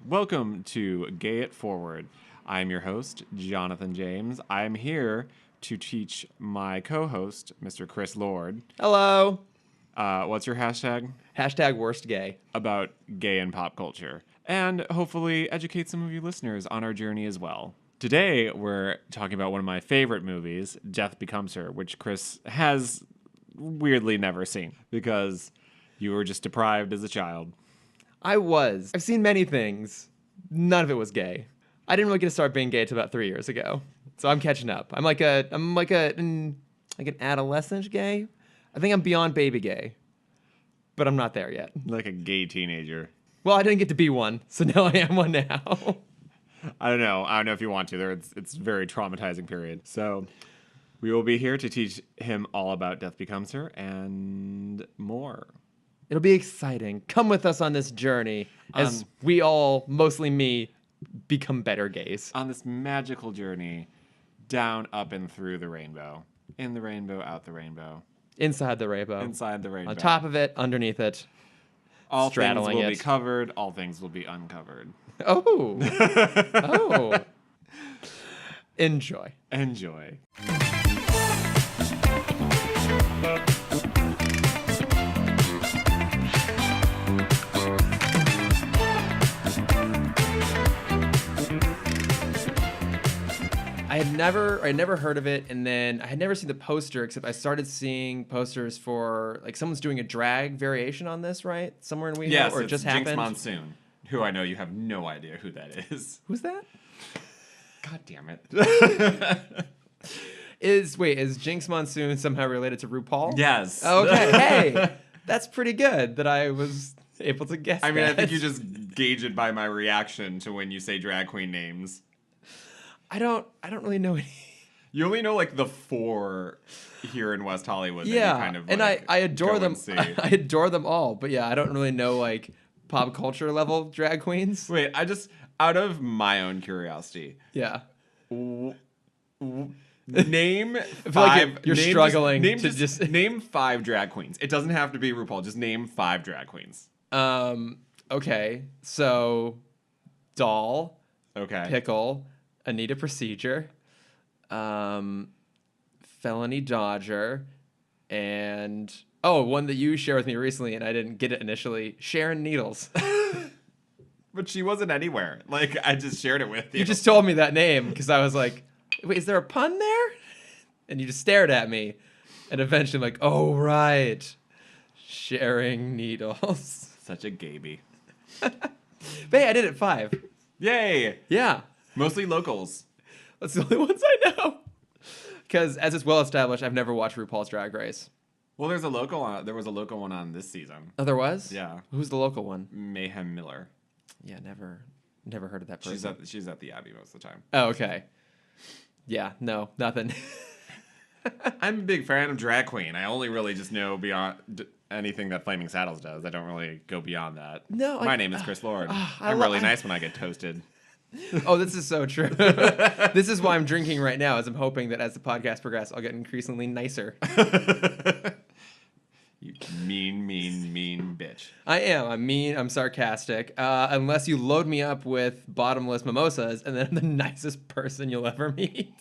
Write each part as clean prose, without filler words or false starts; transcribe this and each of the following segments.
Welcome to Gay It Forward. I'm your host, Jonathan James. I'm here to teach my co-host, Mr. Chris Lord. Hello. What's your hashtag? Hashtag worst gay. About gay and pop culture. And hopefully educate some of you listeners on our journey as well. Today, we're talking about one of my favorite movies, Death Becomes Her, which Chris has weirdly never seen because you were just deprived as a child. I was. I've seen many things. None of it was gay. I didn't really get to start being gay until about 3 years ago. So I'm catching up. I'm like an adolescent gay. I think I'm beyond baby gay. But I'm not there yet. Like a gay teenager. Well, I didn't get to be one, so now I am one now. I don't know if you want to. It's a very traumatizing period. So we will be here to teach him all about Death Becomes Her and more. It'll be exciting. Come with us on this journey as we all, mostly me, become better gays. On this magical journey, down, up, and through the rainbow. In the rainbow, out the rainbow. Inside the rainbow. Inside the rainbow. On top of it, underneath it. All things straddling will it. be covered, all things will be uncovered. Oh. Oh. Enjoy. Enjoy. I had never heard of it, and then I had never seen the poster, except I started seeing posters for, like, someone's doing a drag variation on this, right? Somewhere in WeHo, Yes, or it it's just Jinx happened. Monsoon, who I know you have no idea who that is. Who's that? God damn it. Is Jinx Monsoon somehow related to RuPaul? Yes. Okay, hey, that's pretty good that I was able to guess I mean, that. I think you just gauge it by my reaction to when you say drag queen names. I don't really know any. You only know like the four here in West Hollywood. Yeah, that you kind of, and like, I adore go them. and see. I adore them all, but yeah, I don't really know like pop culture level drag queens. Wait, out of my own curiosity, Yeah, name I feel five. like you're name struggling name to just name 5 drag queens. It doesn't have to be RuPaul. Just name 5 drag queens. Okay, so Doll, Okay. Pickle, Anita Procedure, Felony Dodger, and one that you shared with me recently and I didn't get it initially, Sharon Needles. But she wasn't anywhere. Like, I just shared it with you. You just told me that name because I was like, wait, is there a pun there? And you just stared at me. And eventually I'm like, oh, right. Sharing Needles. Such a gaby. But hey, I did it 5. Yay! Yeah. Mostly locals. That's the only ones I know. Because as it's well established, I've never watched RuPaul's Drag Race. Well, there was a local one on this season. Oh, there was? Yeah. Who's the local one? Mayhem Miller. Yeah, never heard of that person. She's at the Abbey most of the time. Oh, okay. Yeah, no, nothing. I'm a big fan of drag queen. I only really just know beyond anything that Flaming Saddles does. I don't really go beyond that. No, My name is Chris Lord. I'm really nice when I get toasted. Oh, this is so true. This is why I'm drinking right now, as I'm hoping that as the podcast progresses, I'll get increasingly nicer. You mean bitch. I am. I'm mean. I'm sarcastic. Unless you load me up with bottomless mimosas, and then I'm the nicest person you'll ever meet.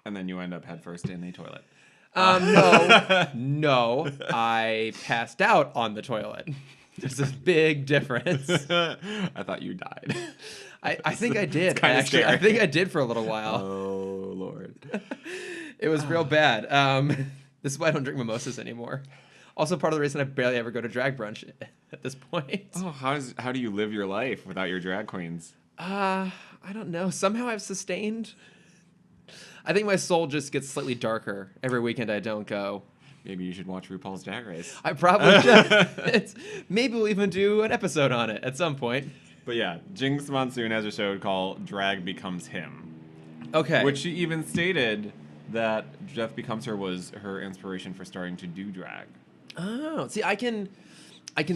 And then you end up headfirst in a toilet. No. I passed out on the toilet. There's a big difference. I thought you died. I think I did. kinda Actually, I scary. think I did for a little while. Oh, Lord. It was real bad. This is why I don't drink mimosas anymore. Also, part of the reason I barely ever go to drag brunch at this point. Oh, how do you live your life without your drag queens? I don't know. Somehow I've sustained. I think my soul just gets slightly darker every weekend I don't go. Maybe you should watch RuPaul's Drag Race. I probably should. Maybe we'll even do an episode on it at some point. But yeah, Jinx Monsoon has a show called Drag Becomes Him. Okay. Which she even stated that Death Becomes Her was her inspiration for starting to do drag. Oh, see, I can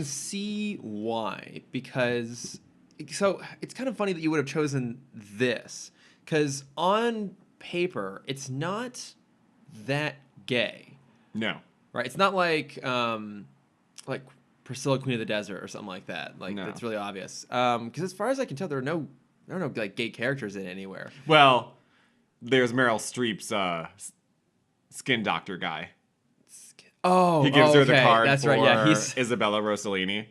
see why, because so it's kind of funny that you would have chosen this, because on paper it's not that gay, No. right? It's not like Priscilla, Queen of the Desert, or something like that. Like No. that's really obvious. Because as far as I can tell, there are no like gay characters in it anywhere. Well, there's Meryl Streep's skin doctor guy. Oh, He gives her the okay. card That's for right. Yeah, he's Isabella Rossellini.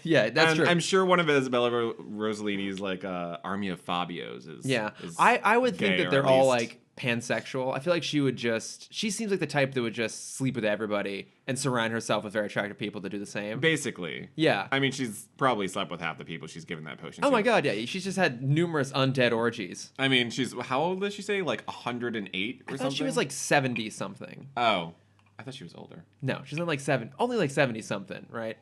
yeah, that's And true. I'm sure one of Isabella Rossellini's like Army of Fabios is. Yeah, is I would think gay, that or they're at all least- like pansexual. I feel like she seems like the type that would just sleep with everybody and surround herself with very attractive people to do the same. Basically. Yeah. I mean, she's probably slept with half the people she's given that potion Oh to. my god, yeah. She's just had numerous undead orgies. I mean, how old does she say? Like 108 or I something? thought she was like 70 something. Oh. I thought she was older. No, she's not like only like 70 something, right?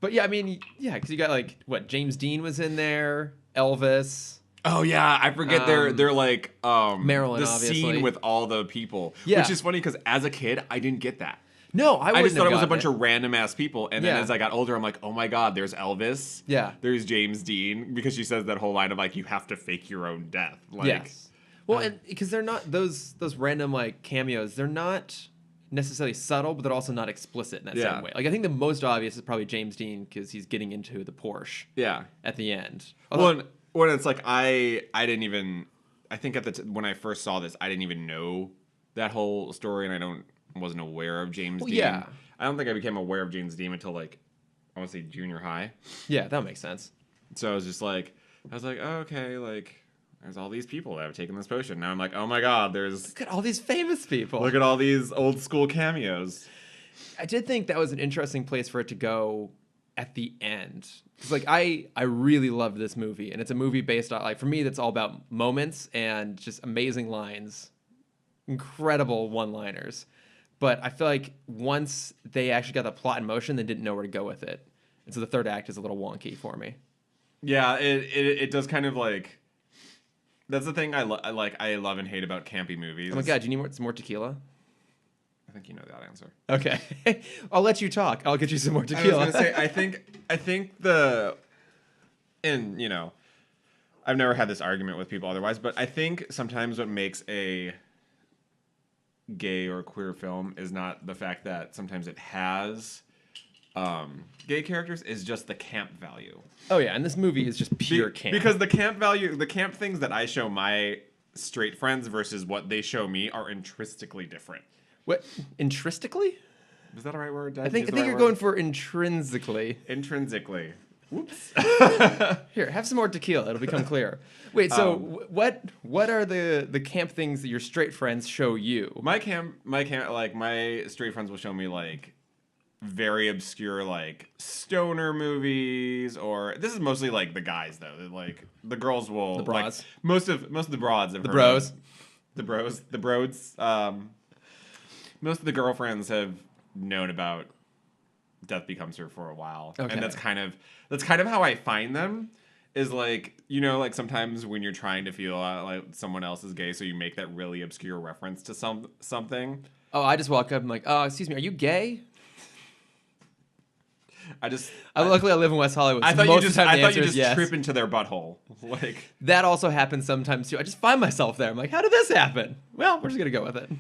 But yeah, I mean, yeah, because you got like James Dean was in there, Elvis. Oh yeah, I forget they're like Marilyn, the obviously. scene with all the people. Yeah. Which is funny because as a kid I didn't get that. No, I I just thought it was a gotten bunch of random ass people, and then Yeah. as I got older, I'm like, oh my god, there's Elvis. Yeah. There's James Dean, because she says that whole line of like, you have to fake your own death. Like, yes. Well, and because they're not those random like cameos, they're not necessarily subtle, but they're also not explicit in that Yeah. same way. Like I think the most obvious is probably James Dean because he's getting into the Porsche yeah. at the end. Well, when it's like I didn't even, I think when I first saw this, I didn't even know that whole story, and I wasn't aware of James Dean. yeah. I don't think I became aware of James Dean until like, I want to say junior high. Yeah, that makes sense. So I was like, oh, okay, like there's all these people that have taken this potion. Now I'm like, oh my god, Look at all these famous people. look at all these old school cameos. I did think that was an interesting place for it to go at the end. Because like I really loved this movie, and it's a movie based on like for me that's all about moments and just amazing lines, incredible one-liners. But I feel like once they actually got the plot in motion, they didn't know where to go with it, and so the third act is a little wonky for me. Yeah, it does kind of like. That's the thing I love and hate about campy movies. Oh my god, do you need some more tequila? I think you know that answer. Okay, I'll let you talk. I'll get you some more I tequila. was gonna say I think and you know, I've never had this argument with people otherwise, but I think sometimes what makes a gay or queer film is not the fact that sometimes it has gay characters, is just the camp value. Oh yeah, and this movie is just pure camp. Because the camp things that I show my straight friends versus what they show me are intrinsically different. What intrinsically? Is that the right word? I think you're going for intrinsically. Intrinsically. Whoops. Here, have some more tequila. It'll become clear. Wait, so what are the camp things that your straight friends show you? My straight friends will show me like very obscure like stoner movies, or this is mostly like the guys though. Like the girls will The broads. Like, most of the broads have The heard bros. of the broads. Most of the girlfriends have known about Death Becomes Her for a while, Okay. and that's kind of how I find them. Is like, you know, like sometimes when you're trying to feel like someone else is gay, so you make that really obscure reference to something. Oh, I just walk up and like, oh, excuse me, are you gay? Luckily I live in West Hollywood. So I thought most you of just the time I the thought you answer just is yes. trip into their butthole. Like That also happens sometimes too. I just find myself there. I'm like, how did this happen? Well, we're just gonna go with it.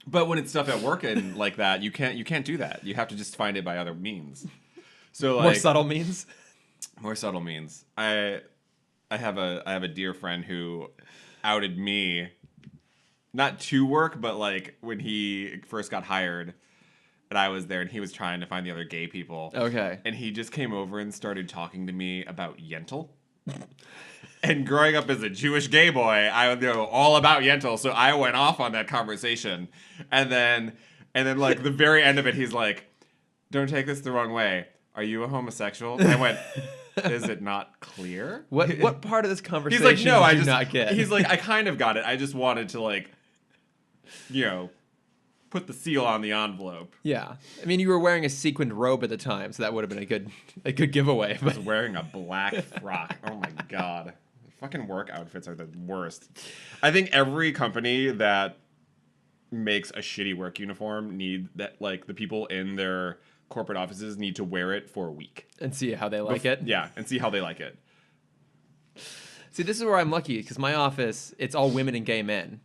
but when it's stuff at work and like that, you can't do that. You have to just find it by other means. So like More subtle means. More subtle means. I have a dear friend who outed me, not to work, but like when he first got hired, and I was there, and he was trying to find the other gay people. Okay. And he just came over and started talking to me about Yentl. And growing up as a Jewish gay boy, I know all about Yentl, so I went off on that conversation. And then like the very end of it, he's like, "Don't take this the wrong way. Are you a homosexual?" And I went, "Is it not clear?" What part of this conversation He's like, "No, I did you just not get?" He's like, "I kind of got it. I just wanted to like, you know, put the seal on the envelope." Yeah. I mean, you were wearing a sequined robe at the time, so that would have been a good giveaway. I was But wearing a black frock. Oh my god. Fucking work outfits are the worst. I think every company that makes a shitty work uniform need that, like the people in their corporate offices need to wear it for a week. and see how they like it. Yeah, and see how they like it. See, this is where I'm lucky because my office, it's all women and gay men.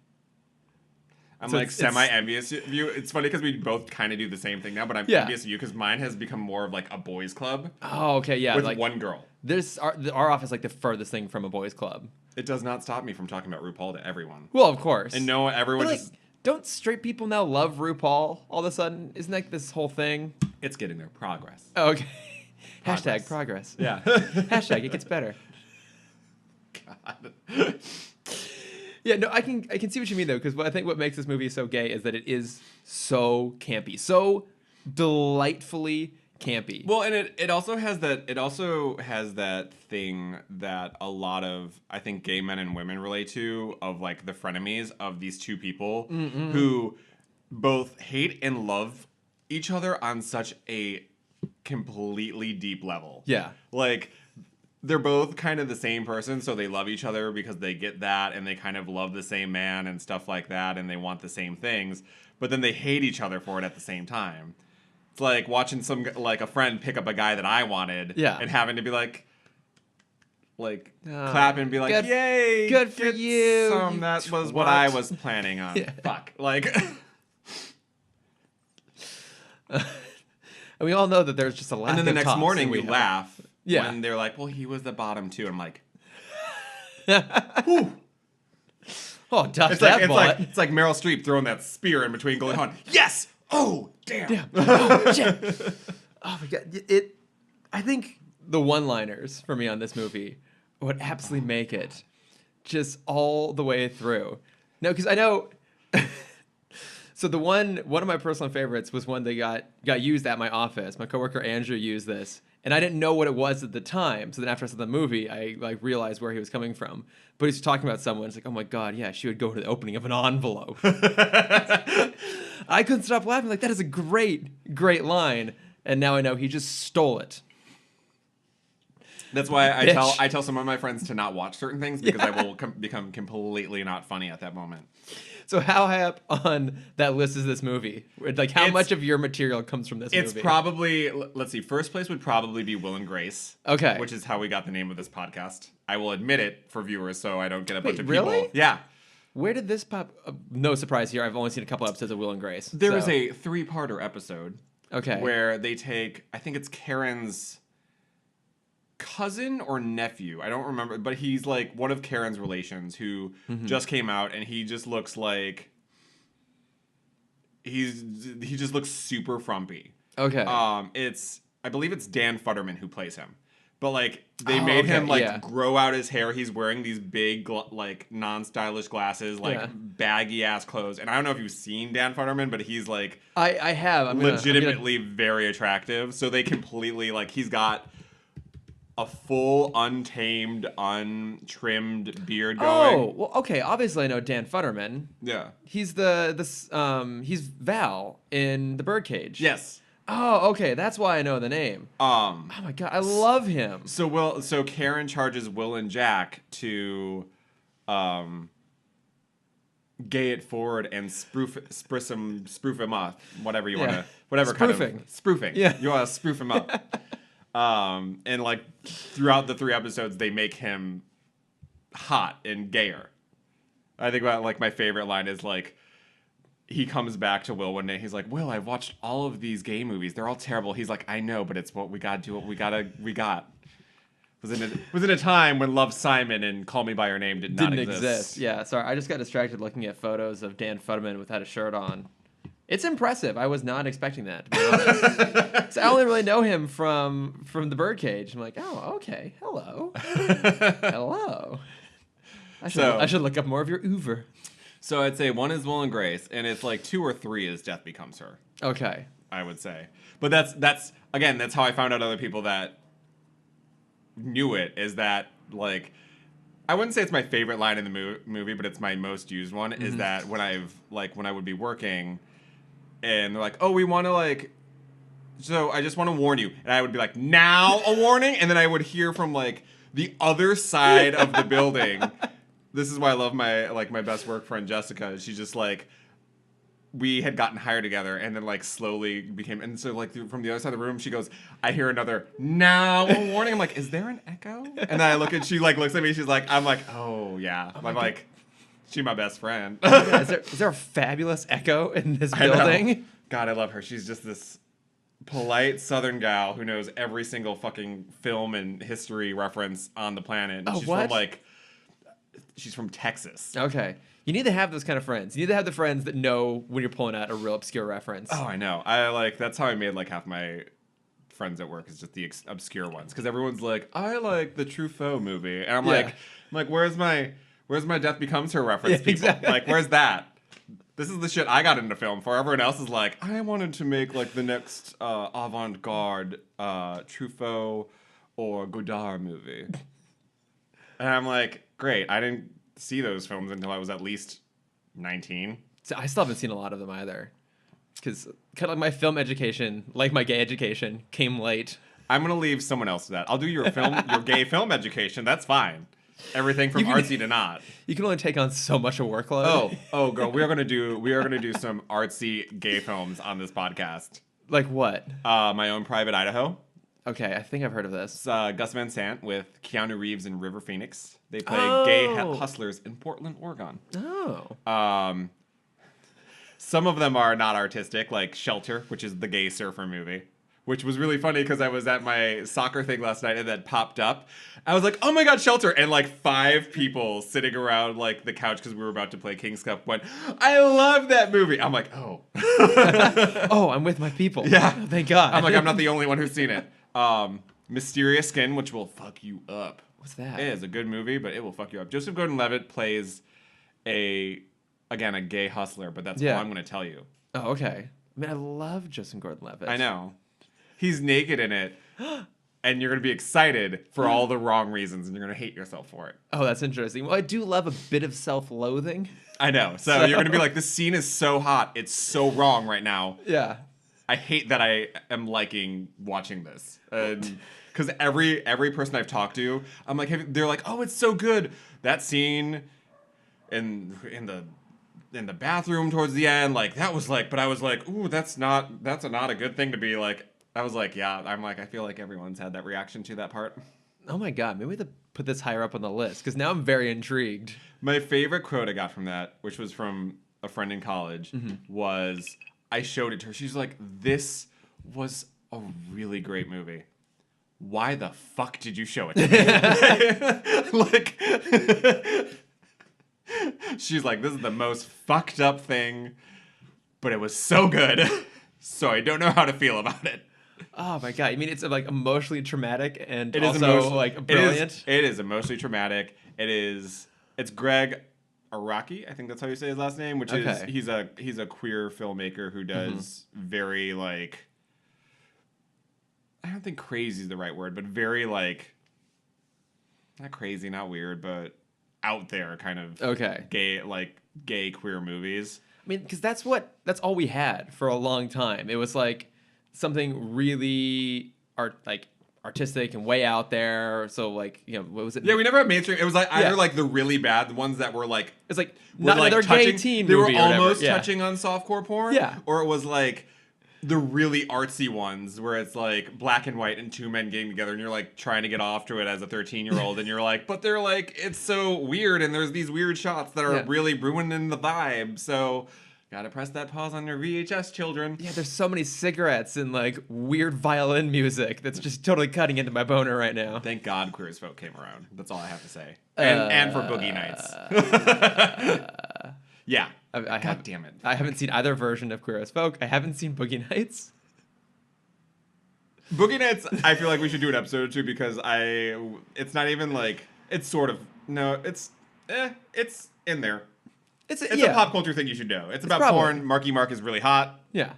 I'm So like it's semi-envious of you. It's funny because we both kind of do the same thing now, but I'm Yeah. envious of you because mine has become more of like a boys' club Oh, okay, yeah. with Like one girl. this, our office is like the furthest thing from a boys' club. It does not stop me from talking about RuPaul to everyone. Well, of course. And no, everyone But, like, just... don't straight people now love RuPaul all of a sudden? Isn't that this whole thing? It's getting there. Progress. Oh, okay. Progress. Hashtag progress. Yeah. Hashtag it gets better. God. Yeah, no, I can see what you mean though, because I think what makes this movie so gay is that it is so campy, so delightfully campy. Well, and it also has that thing that a lot of, I think, gay men and women relate to, of like the frenemies of these two people who both hate and love each other on such a completely deep level. Yeah. Like, they're both kind of the same person, so they love each other because they get that, and they kind of love the same man and stuff like that, and they want the same things, but then they hate each other for it at the same time. It's like watching a friend pick up a guy that I wanted, Yeah. and having to be like clap and be like, good- yay, good for get you, some. you That was what I twat." was planning on. Yeah. Fuck. Like, And we all know that there's just a lack and then the of next tops morning that we we have. laugh Yeah. when they're like, well, he was the bottom too. I'm like, Oh, tough it's that like, bullet. it's like Meryl Streep throwing that spear in between Goldie Hawn. Yes! Oh, damn. Oh, shit. Oh my god. I think the one-liners for me on this movie would absolutely make it just all the way through. No, because I know. So the one of my personal favorites was one that got used at my office. My coworker Andrew used this, and I didn't know what it was at the time. So then after I saw the movie, I like realized where he was coming from. But he's talking about someone. It's like, oh my god, yeah, she would go to the opening of an envelope. I couldn't stop laughing. Like, that is a great line. And now I know he just stole it. That's why Bitch. I tell some of my friends to not watch certain things because I will become completely not funny at that moment. So how high up on that list is this movie? Like, how much of your material comes from this movie? It's probably, let's see, first place would probably be Will and Grace. Okay. Which is how we got the name of this podcast. I will admit it for viewers so I don't get a bunch of really? people. Yeah. Where did this pop? No surprise here. I've only seen a couple episodes of Will and Grace. There is so- a 3-parter episode Okay. where they take, I think it's Karen's cousin or nephew. I don't remember, but he's like one of Karen's relations who just came out, and he just looks like he just looks super frumpy. Okay. I believe it's Dan Futterman who plays him. But like they Oh, made him okay, like yeah. grow out his hair. He's wearing these big like non-stylish glasses, like Yeah. baggy ass clothes. And I don't know if you've seen Dan Futterman, but he's like I have. I'm gonna- legitimately very attractive. So they completely like he's got a full untamed, untrimmed beard going. Oh, well, okay. Obviously, I know Dan Futterman. Yeah. He's he's Val in The Birdcage. Yes. Oh, okay. That's why I know the name. Oh my god, I love him. So Karen charges Will and Jack to gay it forward and spoof him off, whatever you want to, whatever Spoofing. kind of spoofing. Yeah. You want to spoof him up. And like throughout the 3 episodes, they make him hot and gayer. I think about like my favorite line is like, he comes back to Will one day. He's like, Will, I've watched all of these gay movies. They're all terrible. He's like, I know, but it's what we got to do. What we got. Was in a time when Love, Simon and Call Me by Your Name didn't exist. Yeah, sorry. I just got distracted looking at photos of Dan Futterman without a shirt on. It's impressive. I was not expecting that, to be honest. So I only really know him from The Birdcage. I'm like, oh, okay. Hello. Hello. I should look up more of your oeuvre. So I'd say 1 is Will and Grace, and it's like 2 or 3 is Death Becomes Her. Okay. I would say. But that's again, that's how I found out other people that knew it, is that like I wouldn't say it's my favorite line in the movie, but it's my most used one, is that when I would be working and they're like, "Oh, we want to like so I just want to warn you." And I would be like, "Now a warning?" And then I would hear from like the other side of the building. This is why I love my best work friend Jessica. She's just like, we had gotten hired together and then like slowly became, and so like from the other side of the room she goes, I hear another now a warning. I'm like, is there an echo? And then I look at, she like looks at me, she's like, I'm like, oh yeah. I'm like, She my best friend. Yeah, is there a fabulous echo in this I know. building? God, I love her. She's just this polite Southern gal who knows every single fucking film and history reference on the planet. And Oh, she's what? from she's from Texas. Okay. You need to have those kind of friends. You need to have the friends that know when you're pulling out a real obscure reference. Oh, I know. That's how I made like half my friends at work is just the obscure ones because everyone's like, I like the Truffaut movie, and I'm like, where's my Death Becomes Her reference? Yeah, people? exactly. Like, where's that? This is the shit I got into film for. Everyone else is like, I wanted to make like the next avant-garde Truffaut or Godard movie, and I'm like, great. I didn't see those films until I was at least 19. So I still haven't seen a lot of them either. Because kind of like my film education, like my gay education, came late. I'm gonna leave someone else to that. I'll do your gay film education. That's fine. Everything from artsy to not. You can only take on so much a workload. Oh, girl, we are gonna do some artsy gay films on this podcast. Like what? My Own Private Idaho. Okay, I think I've heard of this. It's Gus Van Sant with Keanu Reeves and River Phoenix. They play gay hustlers in Portland, Oregon. Oh. Some of them are not artistic, like Shelter, which is the gay surfer movie, which was really funny because I was at my soccer thing last night and that popped up. I was like, oh my God, Shelter. And like 5 people sitting around like the couch because we were about to play King's Cup went, I love that movie. I'm like, oh. Oh, I'm with my people. Yeah. Thank God. I'm like, I'm not the only one who's seen it. Mysterious Skin, which will fuck you up. What's that? It is a good movie, but it will fuck you up. Joseph Gordon-Levitt plays a gay hustler, but that's all I'm going to tell you. Oh, okay. I mean, I love Joseph Gordon-Levitt. I know. He's naked in it, and you're going to be excited for all the wrong reasons, and you're going to hate yourself for it. Oh, that's interesting. Well, I do love a bit of self-loathing. I know. So you're going to be like, this scene is so hot. It's so wrong right now. Yeah. I hate that I am liking watching this. Because every person I've talked to, I'm like, they're like, oh, it's so good. That scene in the bathroom towards the end, like that was like, but I was like, ooh, that's not a good thing to be like. I was like, yeah, I'm like, I feel like everyone's had that reaction to that part. Oh my God, maybe we have to put this higher up on the list because now I'm very intrigued. My favorite quote I got from that, which was from a friend in college, was I showed it to her. She's like, this was a really great movie. Why the fuck did you show it to me? Like, she's like, this is the most fucked up thing, but it was so good. So I don't know how to feel about it. Oh my God. You mean it's like emotionally traumatic and It is also like brilliant? It is emotionally traumatic. It's Greg Araki, I think that's how you say his last name, which is he's a queer filmmaker who does very like, I don't think crazy is the right word, but very like, not crazy, not weird, but out there kind of gay queer movies. I mean, because that's all we had for a long time. It was like something really artistic and way out there. So like, you know, what was it? Yeah, we never had mainstream. It was like either like the really bad ones that were like, it's like not like another gay teen They were movie almost touching on softcore porn. Yeah. Or it was like the really artsy ones where it's like black and white and 2 men getting together and you're like trying to get off to it as a 13-year-old and you're like, but they're like, it's so weird and there's these weird shots that are really ruining the vibe. So gotta press that pause on your VHS, children. Yeah, there's so many cigarettes and like weird violin music that's just totally cutting into my boner right now. Thank God Queer as Folk came around. That's all I have to say. And for Boogie Nights. Yeah. God damn it. I haven't seen either version of Queer as Folk. I haven't seen Boogie Nights. Boogie Nights, I feel like we should do an episode or two because it's not even like, it's sort of, no, it's in there. It's a pop culture thing you should know. It's about porn. Marky Mark is really hot. Yeah.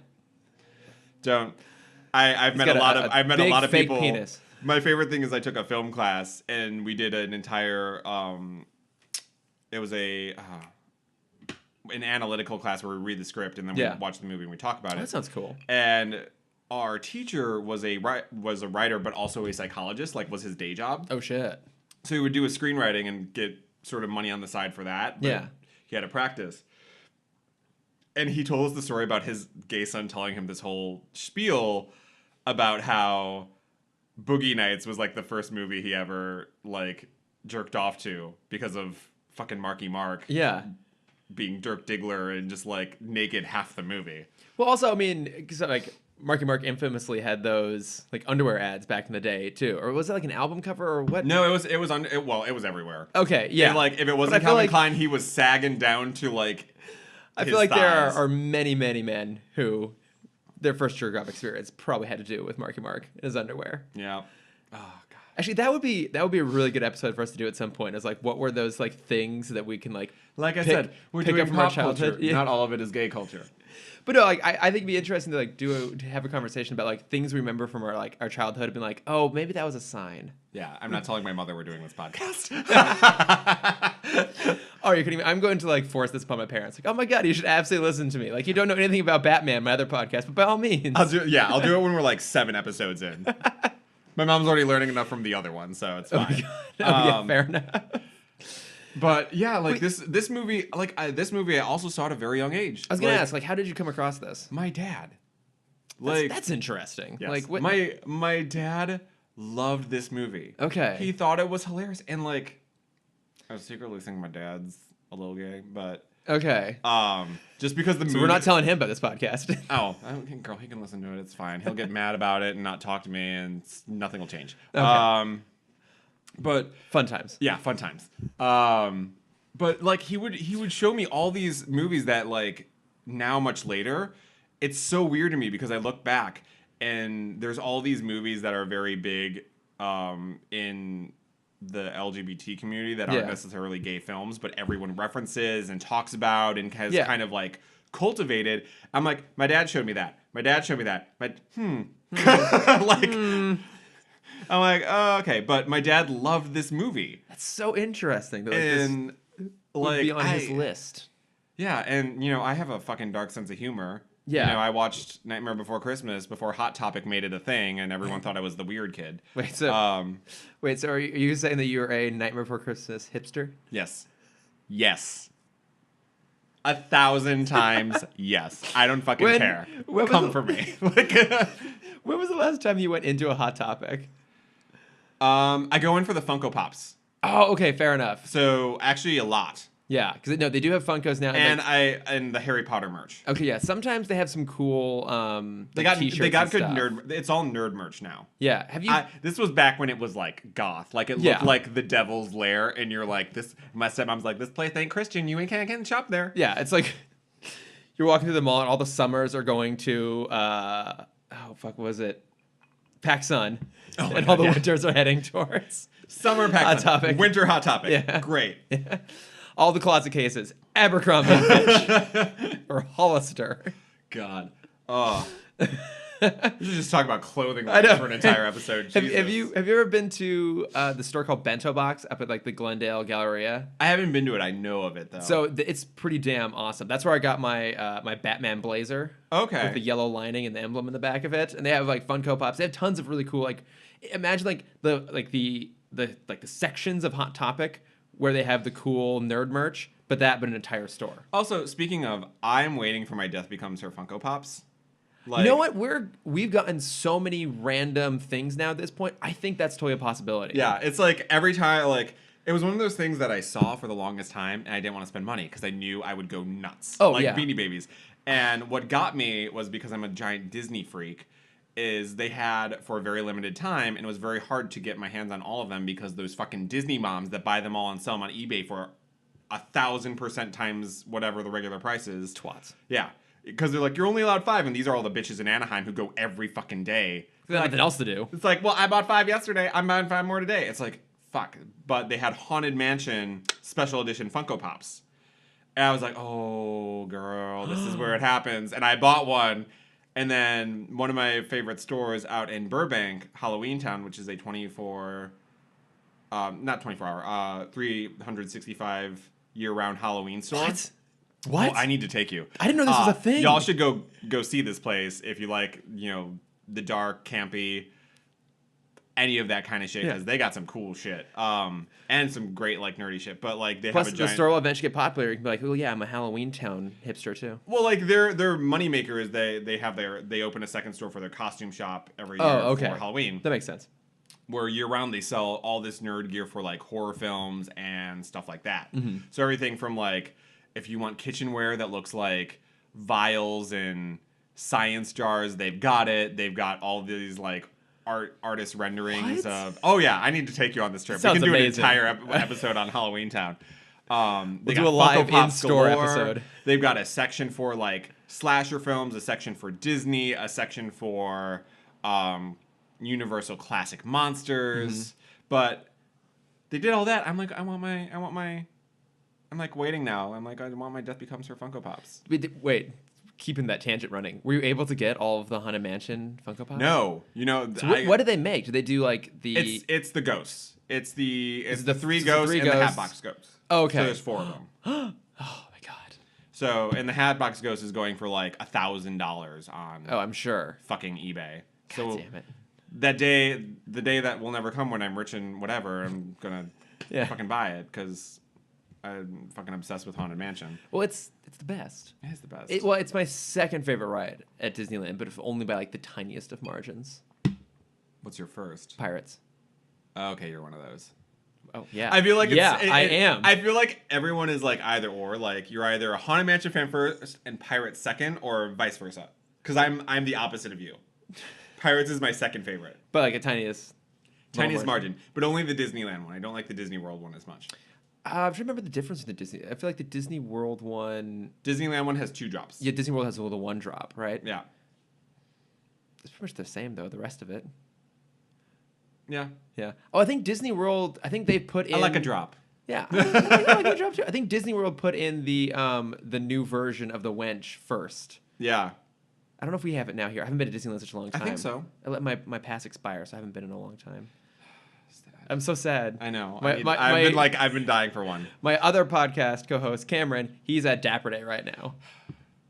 I've met a lot of fake people. Penis. My favorite thing is I took a film class and we did an entire it was an analytical class where we read the script and then we watch the movie and we talk about it. That sounds cool. And our teacher was a writer but also a psychologist, like was his day job. Oh shit. So he would do his screenwriting and get sort of money on the side for that. But he had to practice. And he told us the story about his gay son telling him this whole spiel about how Boogie Nights was like the first movie he ever like jerked off to because of fucking Marky Mark Yeah. being Dirk Diggler and just like naked half the movie. Well, also, I mean, 'cause, like Marky Mark infamously had those like underwear ads back in the day too, or was it like an album cover or what? No, it was it was everywhere. Okay, yeah. And, like if it wasn't But I feel Calvin like- Klein, he was sagging down to like. I his feel like there thighs. are many, many men who their first jerk off experience probably had to do with Marky Mark in his underwear. Yeah. Oh god. Actually, that would be a really good episode for us to do at some point. Is like, what were those like things that we can like Like I pick- said, we're pick doing up from our pop culture. childhood? Yeah. Not all of it is gay culture. But no, like I think it'd be interesting to like to have a conversation about like things we remember from our childhood and been like, oh, maybe that was a sign. Yeah, I'm not telling my mother we're doing this podcast. Oh, you're kidding me? I'm going to like force this upon my parents. Like, oh my god, you should absolutely listen to me. Like, you don't know anything about Batman, my other podcast, but by all means. I'll do it when we're like 7 episodes in. My mom's already learning enough from the other one, so it's fine. Yeah, fair enough. But yeah, like this movie, this movie, I also saw at a very young age. I was gonna ask, like, how did you come across this? My dad. That's interesting. Yes. Like, what? My dad loved this movie. Okay. He thought it was hilarious, and like, I was secretly thinking my dad's a little gay, but Okay. just because the movie. So we're not telling him about this podcast. Oh, girl, he can listen to it. It's fine. He'll get mad about it and not talk to me, and nothing will change. Okay. But Fun times. yeah, fun times. But like he would show me all these movies that like now much later, it's so weird to me because I look back and there's all these movies that are very big in the LGBT community that aren't Yeah. necessarily gay films, but everyone references and talks about and has Yeah. kind of like cultivated. I'm like, my dad showed me that. My dad showed me that. Like, I'm like, oh, okay. But my dad loved this movie. That's so interesting. That, like, And this like would be on his list. Yeah, and you know, I have a fucking dark sense of humor. Yeah. You know, I watched Nightmare Before Christmas before Hot Topic made it a thing and everyone thought I was the weird kid. Wait, so are you saying that you're a Nightmare Before Christmas hipster? Yes. Yes. 1,000 times yes. I don't fucking care. Come for me. Like, when was the last time you went into a Hot Topic? I go in for the Funko Pops. Oh, okay, fair enough. So actually a lot. Yeah, because no, they do have Funkos now. And like, and the Harry Potter merch. okay, yeah. Sometimes they have some cool They like got t-shirts and good stuff. nerd. It's all nerd merch now. Yeah, have you? This was back when it was like goth, like it looked Yeah. like the Devil's Lair, and you're like this. My stepmom's like, this place ain't Christian. You ain't can't get in shop there. Yeah, it's like you're walking through the mall and all the summers are going to what was it? PacSun. Oh my and God, all the yeah. winters are heading towards Summer pack, Hot Topic. winter Hot Topic. Yeah. Great. all the closet cases. Abercrombie and Fitch or Hollister. God. Oh. We should just talk about clothing I know. for an entire episode. Have Jesus. you ever been to the store called Bento Box up at like the Glendale Galleria? I haven't been to it. I know of it though. So it's pretty damn awesome. That's where I got my my Batman blazer. Okay. With the yellow lining and the emblem in the back of it, and they have like Funko Pops. They have tons of really cool like. Imagine like the sections of Hot Topic where they have the cool nerd merch, but an entire store. Also, speaking of, I'm waiting for my Death Becomes Her Funko Pops. Like, You know what? We've gotten so many random things now at this point. I think that's totally a possibility. Yeah, it's like every time, like, it was one of those things that I saw for the longest time, and I didn't want to spend money because I knew I would go nuts. Oh, like yeah. Beanie Babies. And what got me was because I'm a giant Disney freak, is they had for a very limited time, and it was very hard to get my hands on all of them because those fucking Disney moms that buy them all and sell them on eBay for 1,000% times whatever the regular price is. Twats. Yeah. Because they're like, you're only allowed 5, and these are all the bitches in Anaheim who go every fucking day. They have nothing else to do. It's like, well, I bought 5 yesterday. I'm buying 5 more today. It's like, fuck. But they had Haunted Mansion special edition Funko Pops. And I was like, oh, girl, this is where it happens. And I bought one. And then one of my favorite stores out in Burbank, Halloween Town, which is a 365 year-round Halloween store. What? Oh, I need to take you. I didn't know this was a thing. Y'all should go see this place if you like, you know, the dark, campy, any of that kind of shit, because they got some cool shit. And some great like nerdy shit. But like they Plus, have a the giant. store will eventually get popular. You can be like, oh yeah, I'm a Halloween Town hipster too. Well, like their moneymaker is they open a second store for their costume shop every year Oh, okay. for Halloween. That makes sense. where year-round they sell all this nerd gear for, like, horror films and stuff like that. So everything from, like, if you want kitchenware that looks like vials and science jars, they've got it. They've got all these, like, artist renderings of... Oh, yeah, I need to take you on this trip. We can do amazing. an entire episode on Halloween Town. They do got a live Funko Pop in-store galore. episode. They've got a section for, like, slasher films, a section for Disney, a section for Universal Classic Monsters. But they did all that. I'm like, I'm like waiting now. I'm like, I want my Death Becomes Her Funko Pops. Wait, keeping that tangent running. Were you able to get all of the Haunted Mansion Funko Pops? No, you know. So what do they make? Do they do like the? It's the ghosts. It's the three the ghosts three and the ghosts? Hatbox Ghosts. Oh, okay. So there's 4 of them. Oh my god. So and the Hatbox Ghost is going for like $1,000 on. Oh, I'm sure. Fucking eBay. God So damn it. that day, the day that will never come when I'm rich and whatever, I'm gonna fucking buy it because I'm fucking obsessed with Haunted Mansion. Well, it's the best. It is the best. It's my second favorite ride at Disneyland, but if only by like the tiniest of margins. What's your first? Pirates. Oh, okay, you're one of those. Oh yeah. I feel like I am. I feel like everyone is like either or. Like you're either a Haunted Mansion fan first and Pirates second, or vice versa. Because I'm the opposite of you. Pirates is my second favorite. But like a tiniest Margin, but only the Disneyland one. I don't like the Disney World one as much. I'm trying to remember the difference in the Disney. I feel like the Disney World one. Disneyland one has 2 drops. Yeah, Disney World has the one drop, right? Yeah. It's pretty much the same though. The rest of it. Yeah. Yeah. Oh, I think Disney World. I think they put in. I like a drop. Yeah, I like a drop too. I think Disney World put in the new version of the Wench first. Yeah. I don't know if we have it now here. I haven't been to Disneyland in such a long time. I think so. I let my pass expire, so I haven't been in a long time. I'm so sad. I know. I've been dying for one. My other podcast co-host Cameron, he's at Dapper Day right now,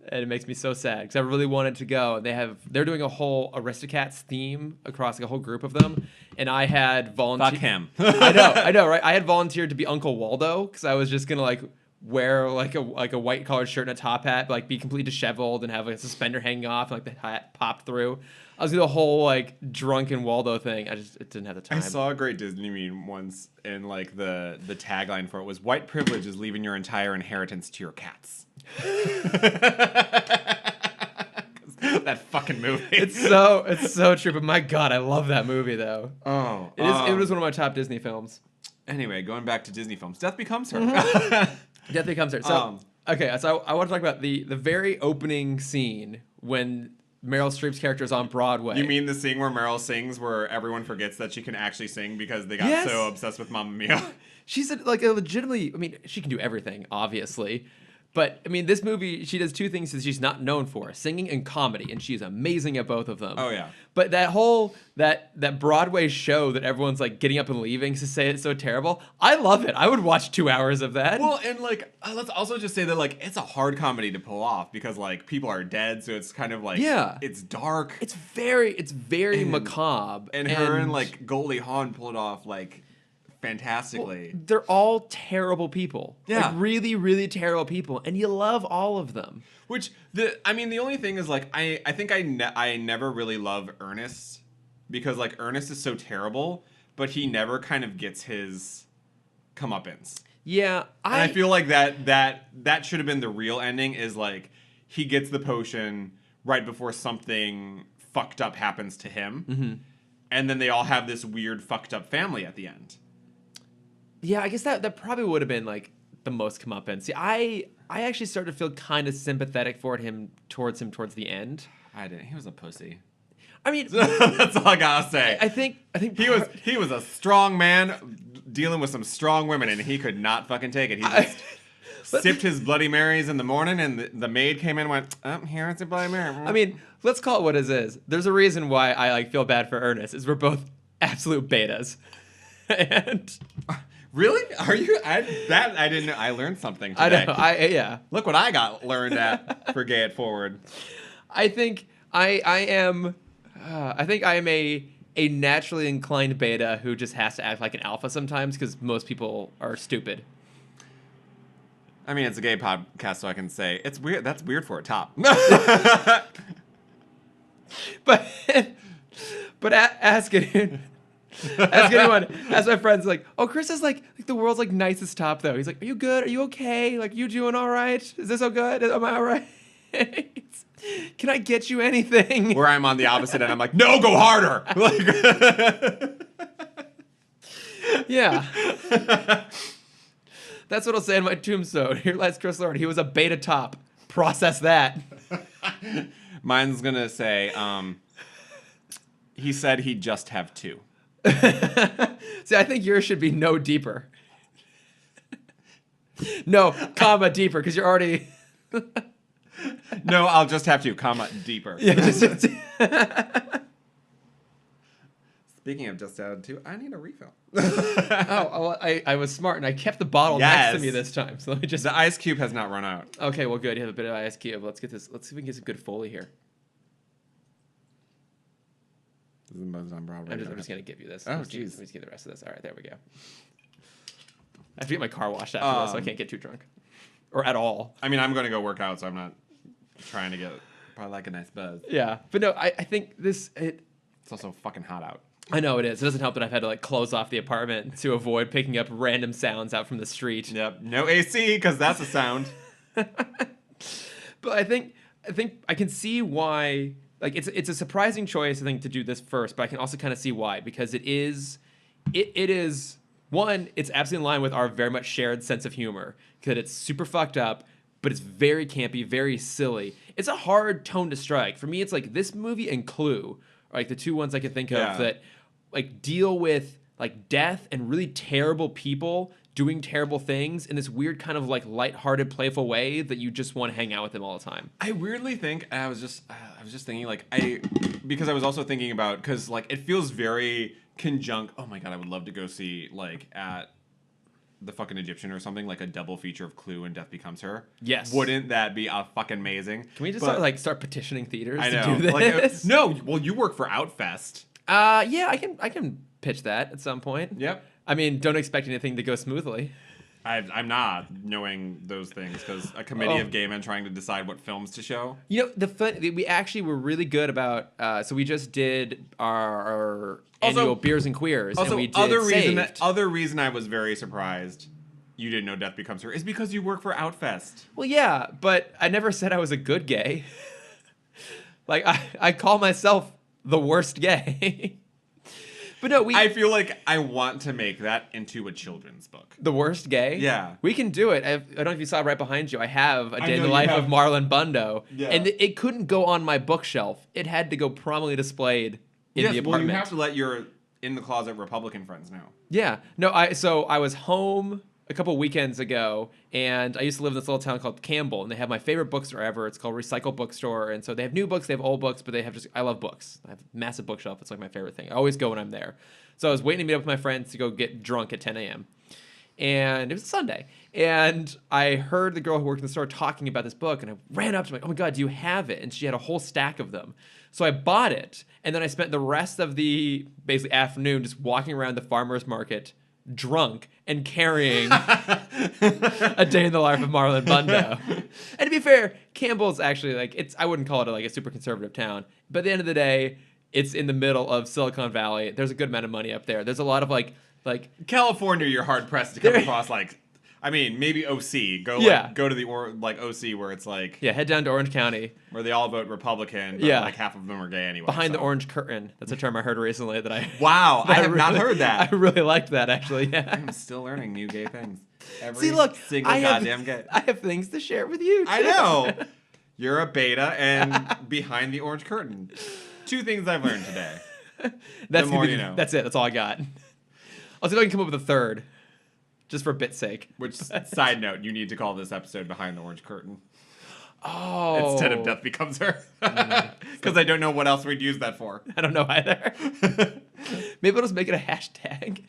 and it makes me so sad because I really wanted to go. They're doing a whole Aristocats theme across like a whole group of them, and I had volunteered. Fuck him. I know, right? I had volunteered to be Uncle Waldo because I was just gonna like wear like a white collared shirt and a top hat, but, like be completely disheveled and have like a suspender hanging off and like the hat popped through. I was doing the whole like drunken Waldo thing. It didn't have the time. I saw a great Disney meme once, and like the tagline for it was "White privilege is leaving your entire inheritance to your cats." That fucking movie. It's so true. But my god, I love that movie though. Oh, it was one of my top Disney films. Anyway, going back to Disney films, Death Becomes Her. Death Becomes Her. So okay, so I want to talk about the very opening scene when Meryl Streep's character is on Broadway. You mean the scene where Meryl sings, where everyone forgets that she can actually sing because they got so obsessed with Mamma Mia? She's like a legitimately. I mean, she can do everything, obviously. But, I mean, this movie, she does 2 things that she's not known for, singing and comedy, and she's amazing at both of them. Oh, yeah. But that whole, that Broadway show that everyone's, like, getting up and leaving to say it's so terrible, I love it. I would watch 2 hours of that. Well, and, like, let's also just say that, like, it's a hard comedy to pull off because, like, people are dead, so it's kind of, like, it's dark. It's very macabre. And her and, like, Goldie Hawn pull it off, like... fantastically. Well, they're all terrible people. Yeah. Like really, really terrible people. And you love all of them. Which, the only thing is, like, I think I never really love Ernest. Because, like, Ernest is so terrible, but he never kind of gets his comeuppance. Yeah. And I feel like that should have been the real ending, is, like, he gets the potion right before something fucked up happens to him. Mm-hmm. And then they all have this weird fucked up family at the end. Yeah, I guess that probably would have been like the most comeuppance. See, I actually started to feel kind of sympathetic towards him towards the end. I didn't. He was a pussy. I mean, that's all I gotta say. I think he was a strong man dealing with some strong women, and he could not fucking take it. He just sipped his Bloody Marys in the morning, and the maid came in and went, "Oh, here's a Bloody Mary." I mean, let's call it what it is. There's a reason why I like feel bad for Ernest. Is we're both absolute betas, and. Really? Are you? I didn't know. I learned something today. I know. Yeah. Look what I got learned at for Gay It Forward. I think I am a naturally inclined beta who just has to act like an alpha sometimes because most people are stupid. I mean, it's a gay podcast, so I can say it's weird. That's weird for a top. but ask it. Ask anyone. Ask my friends. Like, oh, Chris is like the world's like nicest top though. He's like, are you good? Are you okay? Like, you doing all right? Is this so good? Am I all right? Can I get you anything? Where I'm on the opposite end, I'm like, no, go harder. Like, yeah. That's what I'll say in my tombstone. Here lies Chris Lord. He was a beta top. Process that. mine's gonna say, he said he'd just have 2. See, I think yours should be no deeper. No, comma deeper, because you're already. No, I'll just have 2, comma deeper. Yeah, just. Speaking of just have 2, I need a refill. Oh, I was smart and I kept the bottle next to Yes. me this time. So let me just. The ice cube has not run out. Okay, well, good. You have a bit of ice cube. Let's get this. Let's see if we can get some good Foley here. This is the most on Broadway. I'm just gonna give you this. Oh, Let me jeez. just get the rest of this. All right, there we go. I have to get my car washed after this, so I can't get too drunk, or at all. I mean, I'm going to go work out, so I'm not trying to get probably like a nice buzz. Yeah, but no, I think this. It's also fucking hot out. I know it is. It doesn't help that I've had to like close off the apartment to avoid picking up random sounds out from the street. Yep. No AC, because that's a sound. But I think I can see why. Like it's a surprising choice, I think, to do this first, but I can also kind of see why, because it is one, it's absolutely in line with our very much shared sense of humor, because it's super fucked up, but it's very campy, very silly. It's a hard tone to strike. For me, it's like this movie and Clue are like the two ones I can think of that like deal with like death and really terrible people doing terrible things in this weird kind of like lighthearted, playful way that you just want to hang out with them all the time. I weirdly think I was just thinking like because I was also thinking about because like it feels very conjunct. Oh my god, I would love to go see like at the fucking Egyptian or something, like a double feature of Clue and Death Becomes Her. Yes. Wouldn't that be fucking amazing? Can we just start petitioning theaters I know. to do this? Like, no, well, you work for Outfest. Yeah, I can pitch that at some point. Yep. I mean, don't expect anything to go smoothly. I'm not knowing those things because a committee of gay men trying to decide what films to show. You know, we actually were really good about. So we just did our annual Beers and Queers, and we did other reason I was very surprised you didn't know Death Becomes Her is because you work for Outfest. Well, yeah, but I never said I was a good gay. Like I call myself the worst gay. But no, I feel like I want to make that into a children's book. The worst gay? Yeah. We can do it. I don't know if you saw right behind you. I have A Day in the you Life have. of Marlon Bundo. Yeah. And it couldn't go on my bookshelf. It had to go prominently displayed in the apartment. Well, you have to let your in-the-closet Republican friends know. Yeah. No, so I was home a couple weekends ago, and I used to live in this little town called Campbell, and they have my favorite bookstore ever. It's called Recycle Bookstore, and so they have new books, they have old books, but they have I love books. I have a massive bookshelf. It's like my favorite thing. I always go when I'm there. So I was waiting to meet up with my friends to go get drunk at 10 a.m. And it was a Sunday. And I heard the girl who worked in the store talking about this book, and I ran up to her, like, oh my God, do you have it? And she had a whole stack of them. So I bought it, and then I spent the rest of the basically afternoon just walking around the farmer's market drunk and carrying A Day in the Life of Marlon Bundo. And to be fair, Campbell's actually like I wouldn't call it like a super conservative town, but at the end of the day, it's in the middle of Silicon Valley. There's a good amount of money up there. There's a lot of like California, you're hard pressed to come across like. I mean, maybe OC. Go to the OC where it's like head down to Orange County where they all vote Republican. But like half of them are gay anyway. Behind the orange curtain. That's a term I heard recently that I. Wow, I have not heard that. I really liked that actually. Yeah. I'm still learning new gay things. See, look, single goddamn gay. I have things to share with you. Too. I know. You're a beta and behind the orange curtain. 2 things I've learned today. That's the more you know. That's it. That's all I got. I'll see if I can come up with a third. Just for bit's sake. Which, side note, you need to call this episode Behind the Orange Curtain. Oh. Instead of Death Becomes Her. Because I don't know what else we'd use that for. I don't know either. Maybe we'll just make it a hashtag.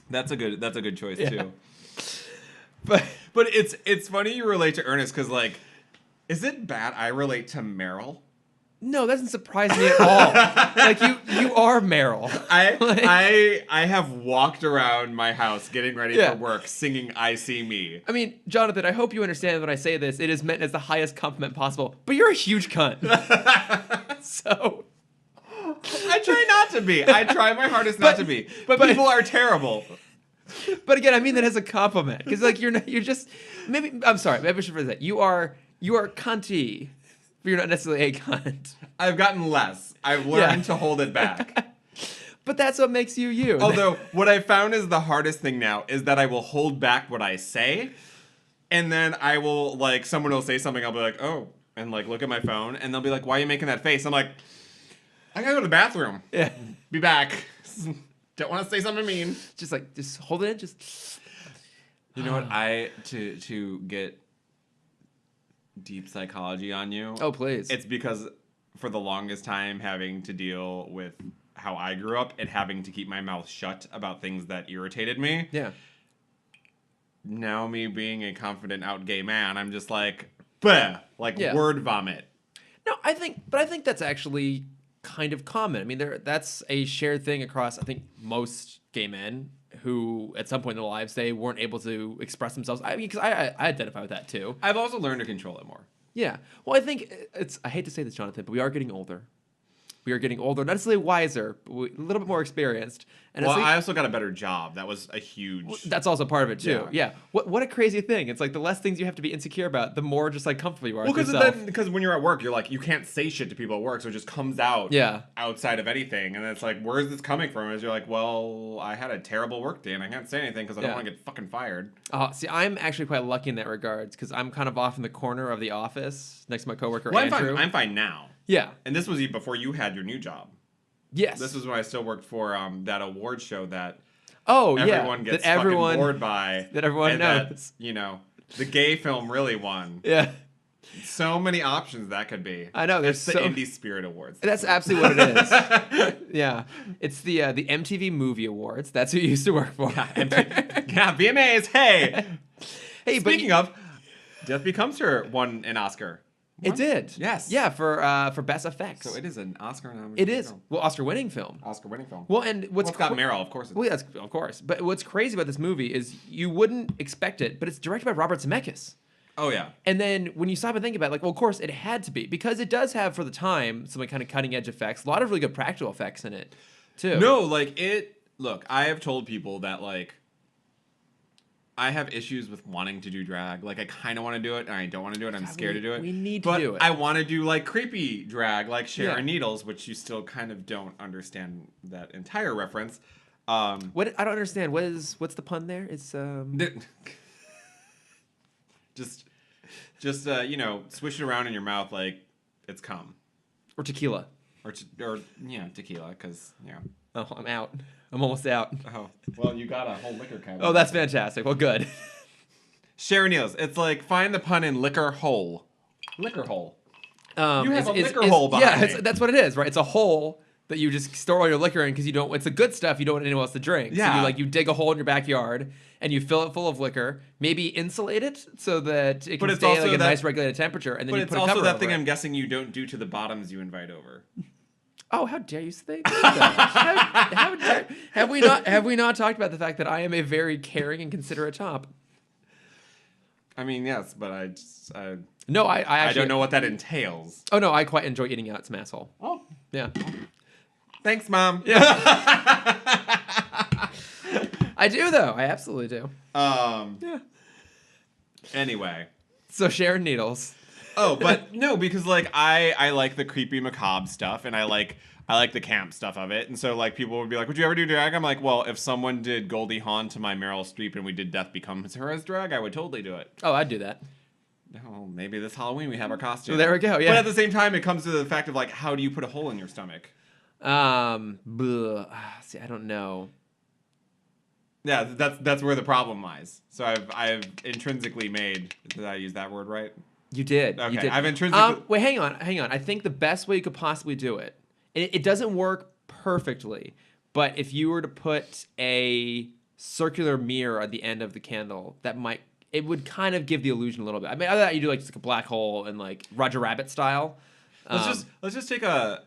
That's a good choice, too. But it's funny you relate to Ernest, because, like, is it bad I relate to Meryl? No, that doesn't surprise me at all. Like you are Meryl. I have walked around my house getting ready for work singing I See Me. I mean, Jonathan, I hope you understand when I say this. It is meant as the highest compliment possible, but you're a huge cunt. So I try not to be. I try my hardest not to be. But people are terrible. But again, I mean that as a compliment, because like you're just maybe. I'm sorry, maybe I should phrase that. You are cunty, but you're not necessarily a cunt. I've gotten less. I've learned to hold it back. But that's what makes you you. Although what I found is the hardest thing now is that I will hold back what I say, and then I will like someone will say something. I'll be like, oh, and like look at my phone, and they'll be like, why are you making that face? I'm like, I gotta go to the bathroom. Yeah. Be back. Don't want to say something mean. Just hold it in. Just. You know what? To get deep psychology on you. Oh please. It's because for the longest time having to deal with how I grew up and having to keep my mouth shut about things that irritated me. Yeah. Now me being a confident out gay man, I'm just like, bleh, like word vomit. No, I think that's actually kind of common. I mean, that's a shared thing across, I think, most gay men who, at some point in their lives, they weren't able to express themselves. I mean, because I identify with that too. I've also learned to control it more. Yeah. Well, I think I hate to say this, Jonathan, but we are getting older. We are getting older, not necessarily wiser, but a little bit more experienced. And well, I also got a better job. That was a huge... That's also part of it, too. Yeah. What a crazy thing. It's like the less things you have to be insecure about, the more just like comfortable you are with yourself. Because when you're at work, you're like, you can't say shit to people at work, so it just comes out outside of anything. And it's like, where is this coming from? Is you're like, well, I had a terrible work day, and I can't say anything because I don't want to get fucking fired. See, I'm actually quite lucky in that regards, because I'm kind of off in the corner of the office next to my coworker, Andrew. I'm fine now. Yeah. And this was before you had your new job. Yes. This was when I still worked for that award show that everyone gets fucking bored by. That everyone knows. That, you know, the gay film really won. Yeah. So many options that could be. I know. There's the Indie Spirit Awards. That's absolutely what it is. Yeah. It's the MTV Movie Awards. That's who you used to work for. Yeah, VMAs. Hey. Hey, speaking of, Death Becomes Her won an Oscar. It did. Yes. Yeah, for best effects. So it is an Oscar nominated. It is. Film. Well, Oscar-winning film. Oscar-winning film. Well, and it's got Meryl, of course. Well, yes, of course. But what's crazy about this movie is you wouldn't expect it, but it's directed by Robert Zemeckis. Oh yeah. And then when you stop and think about it, like, well, of course it had to be, because it does have, for the time, some like kind of cutting edge effects, a lot of really good practical effects in it, too. No, like look, I have told people that like I have issues with wanting to do drag. Like, I kind of want to do it, and I don't want to do it. I'm scared to do it. We need to do it. But I want to do, like, creepy drag, like Sharon Needles, which you still kind of don't understand that entire reference. What I don't understand. What's the pun there? It's just you know, swish it around in your mouth like it's cum. Or tequila. Or tequila, because Oh, I'm out. I'm almost out. Oh, well, you got a whole liquor cabinet. Oh, that's fantastic. Well, good. Sharon Needles. It's like, find the pun in liquor hole. Liquor hole. You have a liquor hole behind me. That's what it is, right? It's a hole that you just store all your liquor in because you don't. It's the good stuff you don't want anyone else to drink. Yeah. So you dig a hole in your backyard and you fill it full of liquor. Maybe insulate it so that it can stay like a nice regulated temperature. And then you put a cover over it. But it's also that thing I'm guessing you don't do to the bottoms you invite over. Oh, how dare you say that? how dare, have we not talked about the fact that I am a very caring and considerate top? I mean, yes, but I actually don't know what that entails. Oh no, I quite enjoy eating out some asshole. Oh, yeah. Thanks, Mom. Yeah. I do though. I absolutely do. Yeah. Anyway, so Sharon Needles. Oh, but no, because like I like the creepy macabre stuff, and I like the camp stuff of it, and so like people would be like, "Would you ever do drag?" I'm like, "Well, if someone did Goldie Hawn to my Meryl Streep and we did Death Becomes Her as drag, I would totally do it." Oh, I'd do that. Oh, maybe this Halloween we have our costume. Well, there we go. Yeah. But at the same time, it comes to the fact of like, how do you put a hole in your stomach? See, I don't know. Yeah, that's where the problem lies. So I've intrinsically made. Did I use that word right? You did. Okay, you did. I've intrinsically... Wait, hang on. I think the best way you could possibly do it, it doesn't work perfectly, but if you were to put a circular mirror at the end of the candle, it would kind of give the illusion a little bit. I mean, other than that, you do like just like a black hole and like Roger Rabbit style. Let's just take a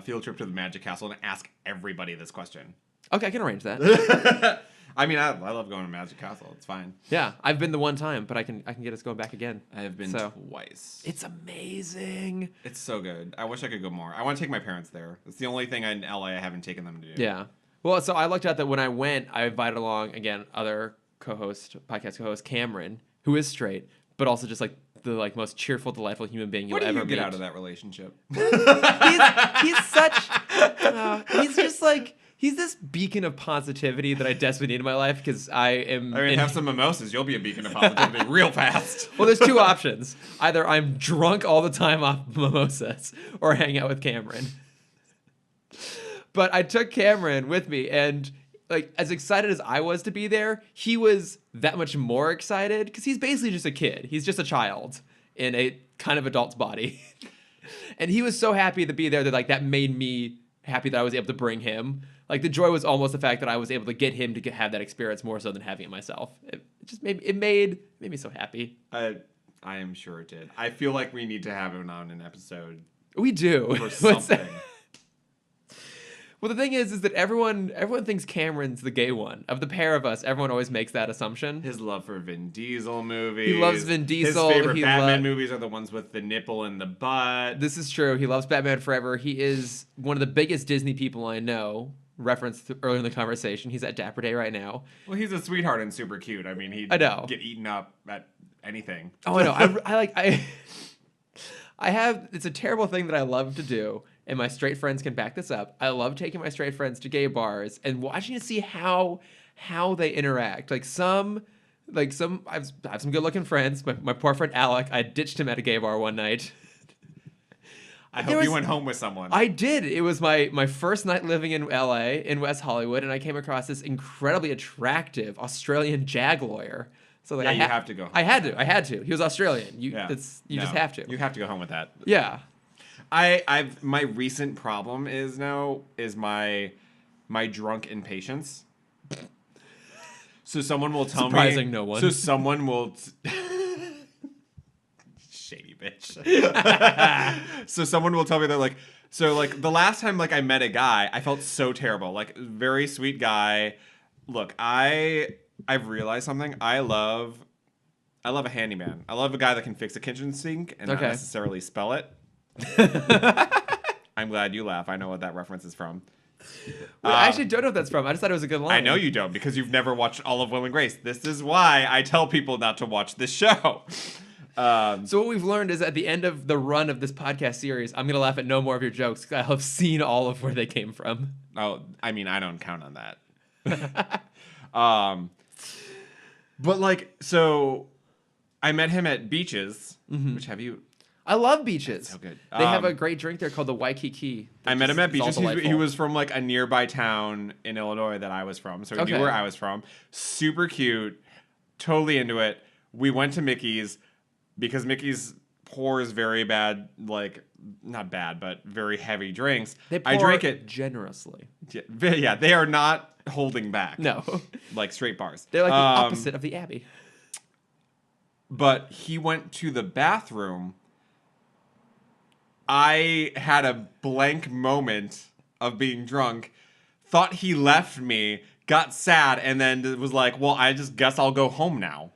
field trip to the Magic Castle and ask everybody this question. Okay, I can arrange that. I mean, I love going to Magic Castle. It's fine. Yeah, I've been the one time, but I can get us going back again. I have been twice. It's amazing. It's so good. I wish I could go more. I want to take my parents there. It's the only thing in LA I haven't taken them to do. Yeah. Well, so I looked at that when I went. I invited along again other podcast co-host Cameron, who is straight, but also just like the most cheerful, delightful human being you'll What do ever you get meet. out of that relationship? He's such. He's just like. He's this beacon of positivity that I desperately need in my life because I am. I mean, have some mimosas. You'll be a beacon of positivity real fast. Well, there's two options. Either I'm drunk all the time off mimosas or hang out with Cameron. But I took Cameron with me, and like as excited as I was to be there, he was that much more excited because he's basically just a kid. He's just a child in a kind of adult's body. And he was so happy to be there that like that made me happy that I was able to bring him. Like the joy was almost the fact that I was able to get him to have that experience more so than having it myself. It just made me so happy. I am sure it did. I feel like we need to have him on an episode. We do. For something. Well, the thing is that everyone thinks Cameron's the gay one. Of the pair of us, everyone always makes that assumption. His love for Vin Diesel movies. He loves Vin Diesel. His favorite Batman movies are the ones with the nipple in the butt. This is true. He loves Batman Forever. He is one of the biggest Disney people I know. Referenced earlier in the conversation. He's at Dapper Day right now. Well, he's a sweetheart and super cute. I mean, he'd get eaten up at anything. Oh, I know. I have, it's a terrible thing that I love to do, and my straight friends can back this up. I love taking my straight friends to gay bars and watching to see how they interact. I have some good looking friends. My poor friend Alec, I ditched him at a gay bar one night. I hope you went home with someone. I did. It was my first night living in LA, in West Hollywood, and I came across this incredibly attractive Australian jag lawyer. So like, you have to go home. I had to. He was Australian. You just have to. You have to go home with that. Yeah. I've my recent problem is my drunk impatience. So someone will tell me. Surprising no one. So someone will. Shady bitch. So someone will tell me they're like. So like the last time like I met a guy, I felt so terrible. Like very sweet guy. Look, I've realized something. I love a handyman. I love a guy that can fix a kitchen sink and not necessarily spell it. I'm glad you laugh. I know what that reference is from. I actually don't know what that's from. I just thought it was a good line. I know you don't because you've never watched all of Will and Grace. This is why I tell people not to watch this show. So what we've learned is at the end of the run of this podcast series, I'm going to laugh at no more of your jokes because I have seen all of where they came from. Oh, I mean, I don't count on that. But like, so I met him at Beaches, which have you... I love Beaches. So good. They have a great drink there called the Waikiki. I met him at Beaches. He was from like a nearby town in Illinois that I was from. So he knew where I was from. Super cute. Totally into it. We went to Mickey's because Mickey's pours very bad, like, not bad, but very heavy drinks. I drank it generously. Yeah, they are not holding back. No. Like straight bars. They're like the opposite of the Abbey. But he went to the bathroom. I had a blank moment of being drunk, thought he left me, got sad, and then was like, well, I just guess I'll go home now.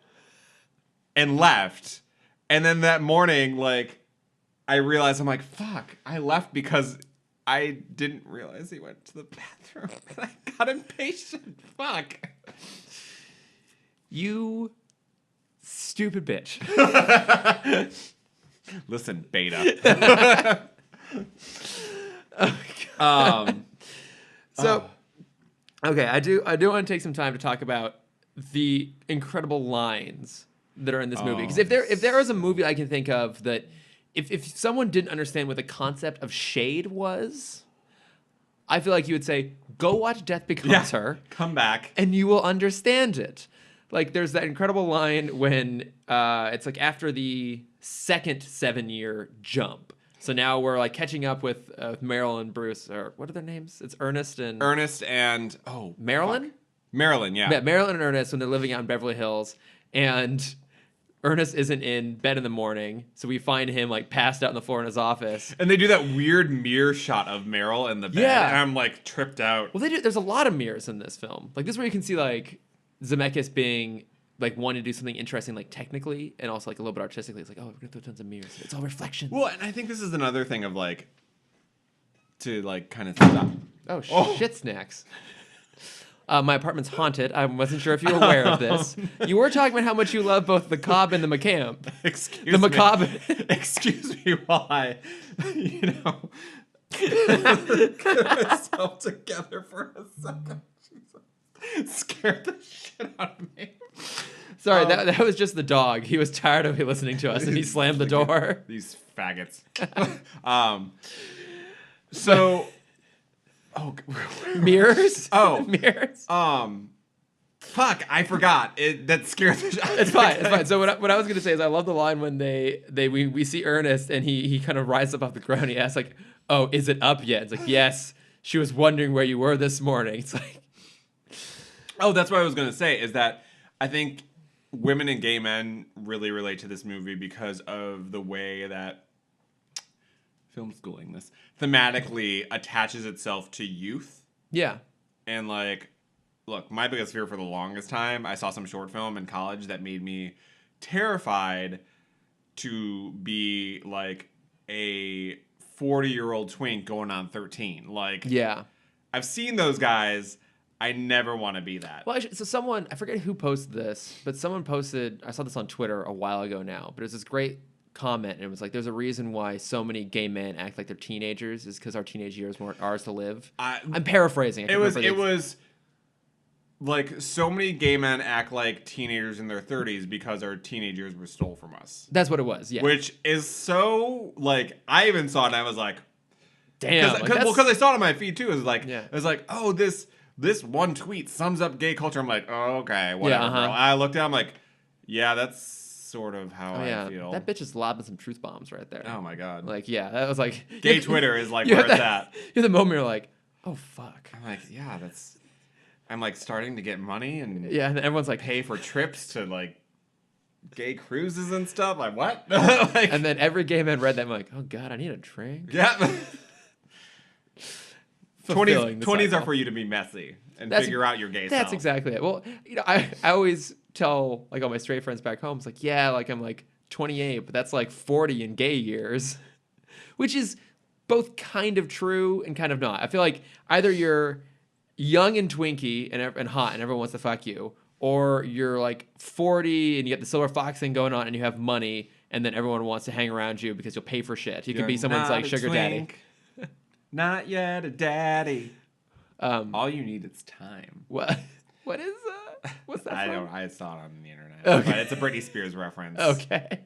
And left. And then that morning, like, I realized, I'm like, fuck, I left because I didn't realize he went to the bathroom. And I got impatient. Fuck. You stupid bitch. Listen, beta. Okay, I do want to take some time to talk about the incredible lines that are in this movie. Because if there is a movie I can think of that if someone didn't understand what the concept of shade was, I feel like you would say, go watch Death Becomes Her. Come back. And you will understand it. Like, there's that incredible line when it's like after the second 7-year jump. So now we're like catching up with Meryl and Bruce, or what are their names? It's Ernest and Marilyn? Fuck. Marilyn, yeah. Yeah, Marilyn and Ernest when they're living out in Beverly Hills. And Ernest isn't in bed in the morning, so we find him like passed out on the floor in his office. And they do that weird mirror shot of Meryl in the bed, and I'm like tripped out. Well, they do. There's a lot of mirrors in this film. Like this, is where you can see like Zemeckis being like wanting to do something interesting, like technically and also like a little bit artistically. It's like, oh, we're gonna throw tons of mirrors. It's all reflections. Well, and I think this is another thing of like to like kind of stop. Oh, shit snacks. My apartment's haunted. I wasn't sure if you were aware of this. You were talking about how much you love both the macabre and the macabre. Excuse the me. macabre. Excuse me while I, get myself together for a second. Jesus. Scared the shit out of me. Sorry, that was just the dog. He was tired of listening to us, and he slammed the door. These faggots. So, Mirrors? Oh. Mirrors? fuck, I forgot. That scared the shit out of me. It's fine. It's fine. So what I was gonna say is I love the line when we see Ernest and he kind of rises up off the ground. He asks like, "Oh, is it up yet?" It's like, "Yes." She was wondering where you were this morning. It's like, oh, that's what I was gonna say. Is that I think women and gay men really relate to this movie because of the way that film schooling this thematically attaches itself to youth. yeah, And like, look, my biggest fear for the longest time, I saw some short film in college that made me terrified to be like a 40-year-old twink going on 13. Like, yeah. I've seen those guys. I never want to be that. Well, actually, so someone, I forget who posted this, but someone posted, I saw this on Twitter a while ago now, but it was this great comment, and it was like, there's a reason why so many gay men act like they're teenagers, is because our teenage years weren't ours to live. I'm paraphrasing. It was like so many gay men act like teenagers in their 30s because our teenage years were stole from us. That's what it was, yeah. Which is so, like, I even saw it and I was like, damn. Because I saw it on my feed too. It was like, yeah. It was like, oh, this one tweet sums up gay culture. I'm like, oh, okay, whatever, Yeah, girl. I looked at it, I'm like, yeah, that's sort of how I feel. That bitch is lobbing some truth bombs right there. Oh my god. Like, yeah, that was like... Gay Twitter is like where it's at. You're the moment you're like, oh, fuck. I'm like, yeah, I'm like starting to get money and yeah, and everyone's like, pay for trips to like gay cruises and stuff. Like, what? Like, and then every gay man read that. I'm like, oh god, I need a drink. yeah. 20s cycle. are for you to be messy and figure out your gay self. That's exactly it. Well, I always tell like all my straight friends back home, it's like, yeah, like I'm like 28, but that's like 40 in gay years, which is both kind of true and kind of not. I feel like either you're young and twinky and hot and everyone wants to fuck you, or you're like 40 and you got the silver fox thing going on and you have money and then everyone wants to hang around you because you'll pay for shit. You could be someone's like sugar daddy. Not yet a daddy. All you need is time. What is what's that from? I saw it on the internet. Okay. But it's a Britney Spears reference. Okay.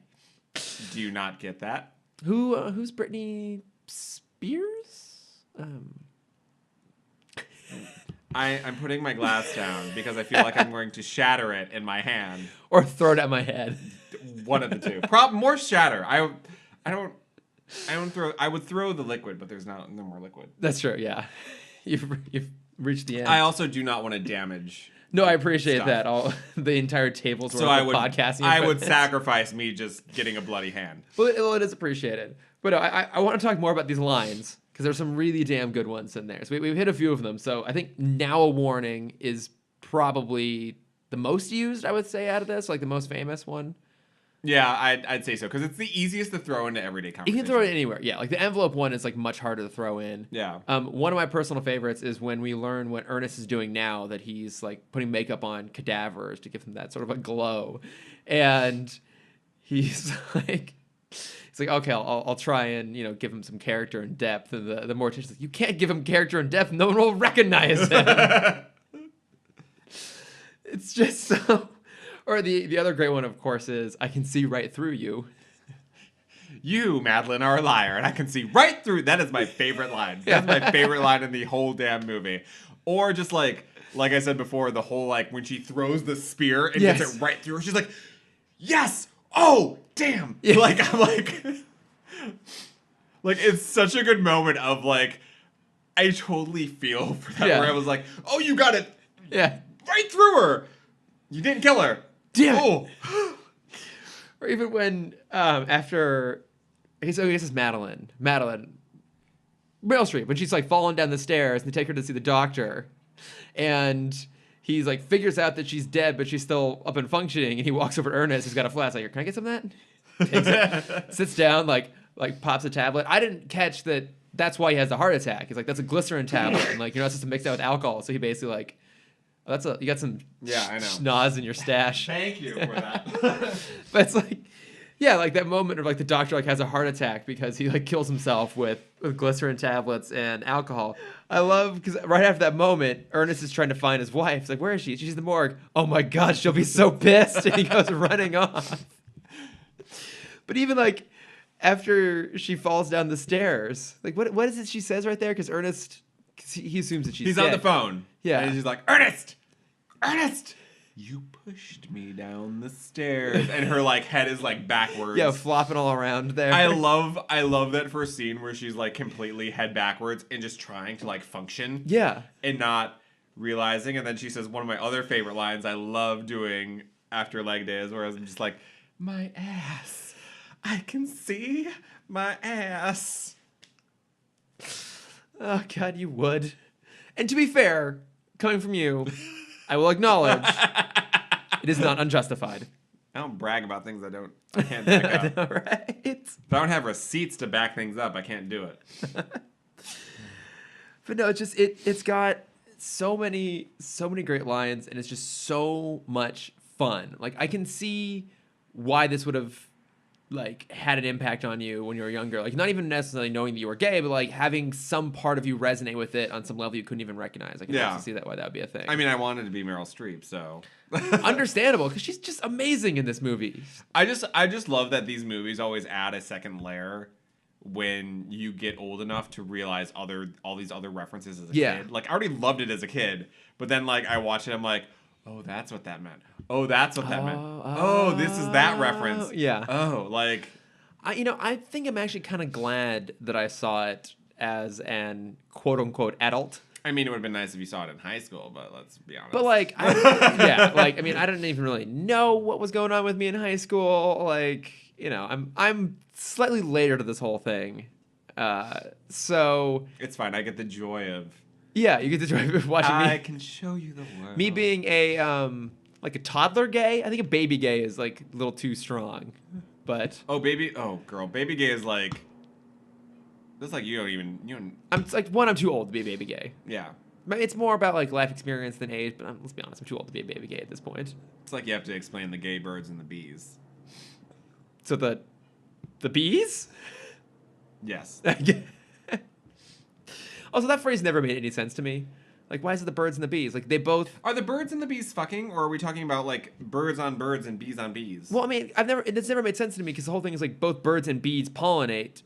Do you not get that? Who's Britney Spears? I'm putting my glass down because I feel like I'm going to shatter it in my hand. Or throw it at my head. One of the two. More shatter. I don't throw. I would throw the liquid, but there's no more liquid. That's true. Yeah, you've reached the end. I also do not want to damage. No, I appreciate stuff. that. All the entire table's worth So of podcasting. I would equipment. sacrifice me just getting a bloody hand. Well, it is appreciated. But no, I want to talk more about these lines because there's some really damn good ones in there. So we've hit a few of them. So I think Now a Warning is probably the most used, I would say, out of this, like the most famous one. Yeah, I'd say so because it's the easiest to throw into everyday conversation. You can throw it anywhere. Yeah, like the envelope one is like much harder to throw in. Yeah. One of my personal favorites is when we learn what Ernest is doing now, that he's like putting makeup on cadavers to give them that sort of a glow, and he's like, okay, I'll try and give him some character and depth. And the mortician's like, you can't give him character and depth. No one will recognize him. It's just so. Or the other great one, of course, is I can see right through you. You, Madeline, are a liar, and I can see right through. That is my favorite line. That's my favorite line in the whole damn movie. Or just like I said before, the whole like when she throws the spear and gets it right through her, she's like, yes! Oh, damn! Yeah. Like, I'm like... like, it's such a good moment of like, I totally feel for that where I was like, oh, you got it right through her! You didn't kill her! Damn. Oh. Or even when after I guess it's Madeline Meryl Streep, when she's like falling down the stairs and they take her to see the doctor, and he's like figures out that she's dead, but she's still up and functioning, and he walks over to Ernest, who's got a flask. Like, can I get some of that? Takes it, sits down, like pops a tablet. I didn't catch that. That's why he has the heart attack. He's like, that's a glycerin tablet, and like you're not supposed to mix that with alcohol. So he basically like, oh, you got some I know. schnoz in your stash. Thank you for that. But it's like, yeah, like that moment of like the doctor like has a heart attack because he like kills himself with glycerin tablets and alcohol. I love because right after that moment, Ernest is trying to find his wife. He's like, where is she? She's in the morgue. Oh my God, she'll be so pissed. And he goes running off. But even like after she falls down the stairs, like what is it she says right there? Because Ernest, he assumes that He's dead. on the phone. Yeah. And he's like, Ernest! Ernest! You pushed me down the stairs. And her like head is like backwards. Yeah, flopping all around there. I love that first scene where she's like completely head backwards and just trying to like function. Yeah. And not realizing. And then she says one of my other favorite lines I love doing after leg day is where I'm just like, my ass. I can see my ass. Oh, God, you would. And to be fair, coming from you, I will acknowledge it is not unjustified. I don't brag about things I can't back up. I know, right? If I don't have receipts to back things up, I can't do it. But no, it's just it's got so many great lines, and it's just so much fun. Like I can see why this would have like had an impact on you when you were younger. Like not even necessarily knowing that you were gay, but like having some part of you resonate with it on some level you couldn't even recognize. I can also see that why that would be a thing. I mean, I wanted to be Meryl Streep, so understandable because she's just amazing in this movie. I just love that these movies always add a second layer when you get old enough to realize all these other references as a kid. Like I already loved it as a kid, but then like I watch it, I'm like, oh, that's what that meant. Oh, that's what that meant. Oh, this is that reference. Yeah. Oh, like I think I'm actually kind of glad that I saw it as an quote unquote adult. I mean, it would have been nice if you saw it in high school, but let's be honest. But like, I mean, I didn't even really know what was going on with me in high school. Like, I'm slightly later to this whole thing, so it's fine. I get the joy of. Yeah, you get the joy of watching me. I can show you the world. Me being a like a toddler gay. I think a baby gay is like a little too strong, but baby gay is like. That's like you don't. I'm too old to be a baby gay. Yeah. It's more about like life experience than age, but let's be honest, I'm too old to be a baby gay at this point. It's like you have to explain the gay birds and the bees. So the bees? Yes. Also, that phrase never made any sense to me. Like, why is it the birds and the bees? Like, they both... Are the birds and the bees fucking, or are we talking about, like, birds on birds and bees on bees? Well, I mean, it's never made sense to me because the whole thing is, like, both birds and bees pollinate.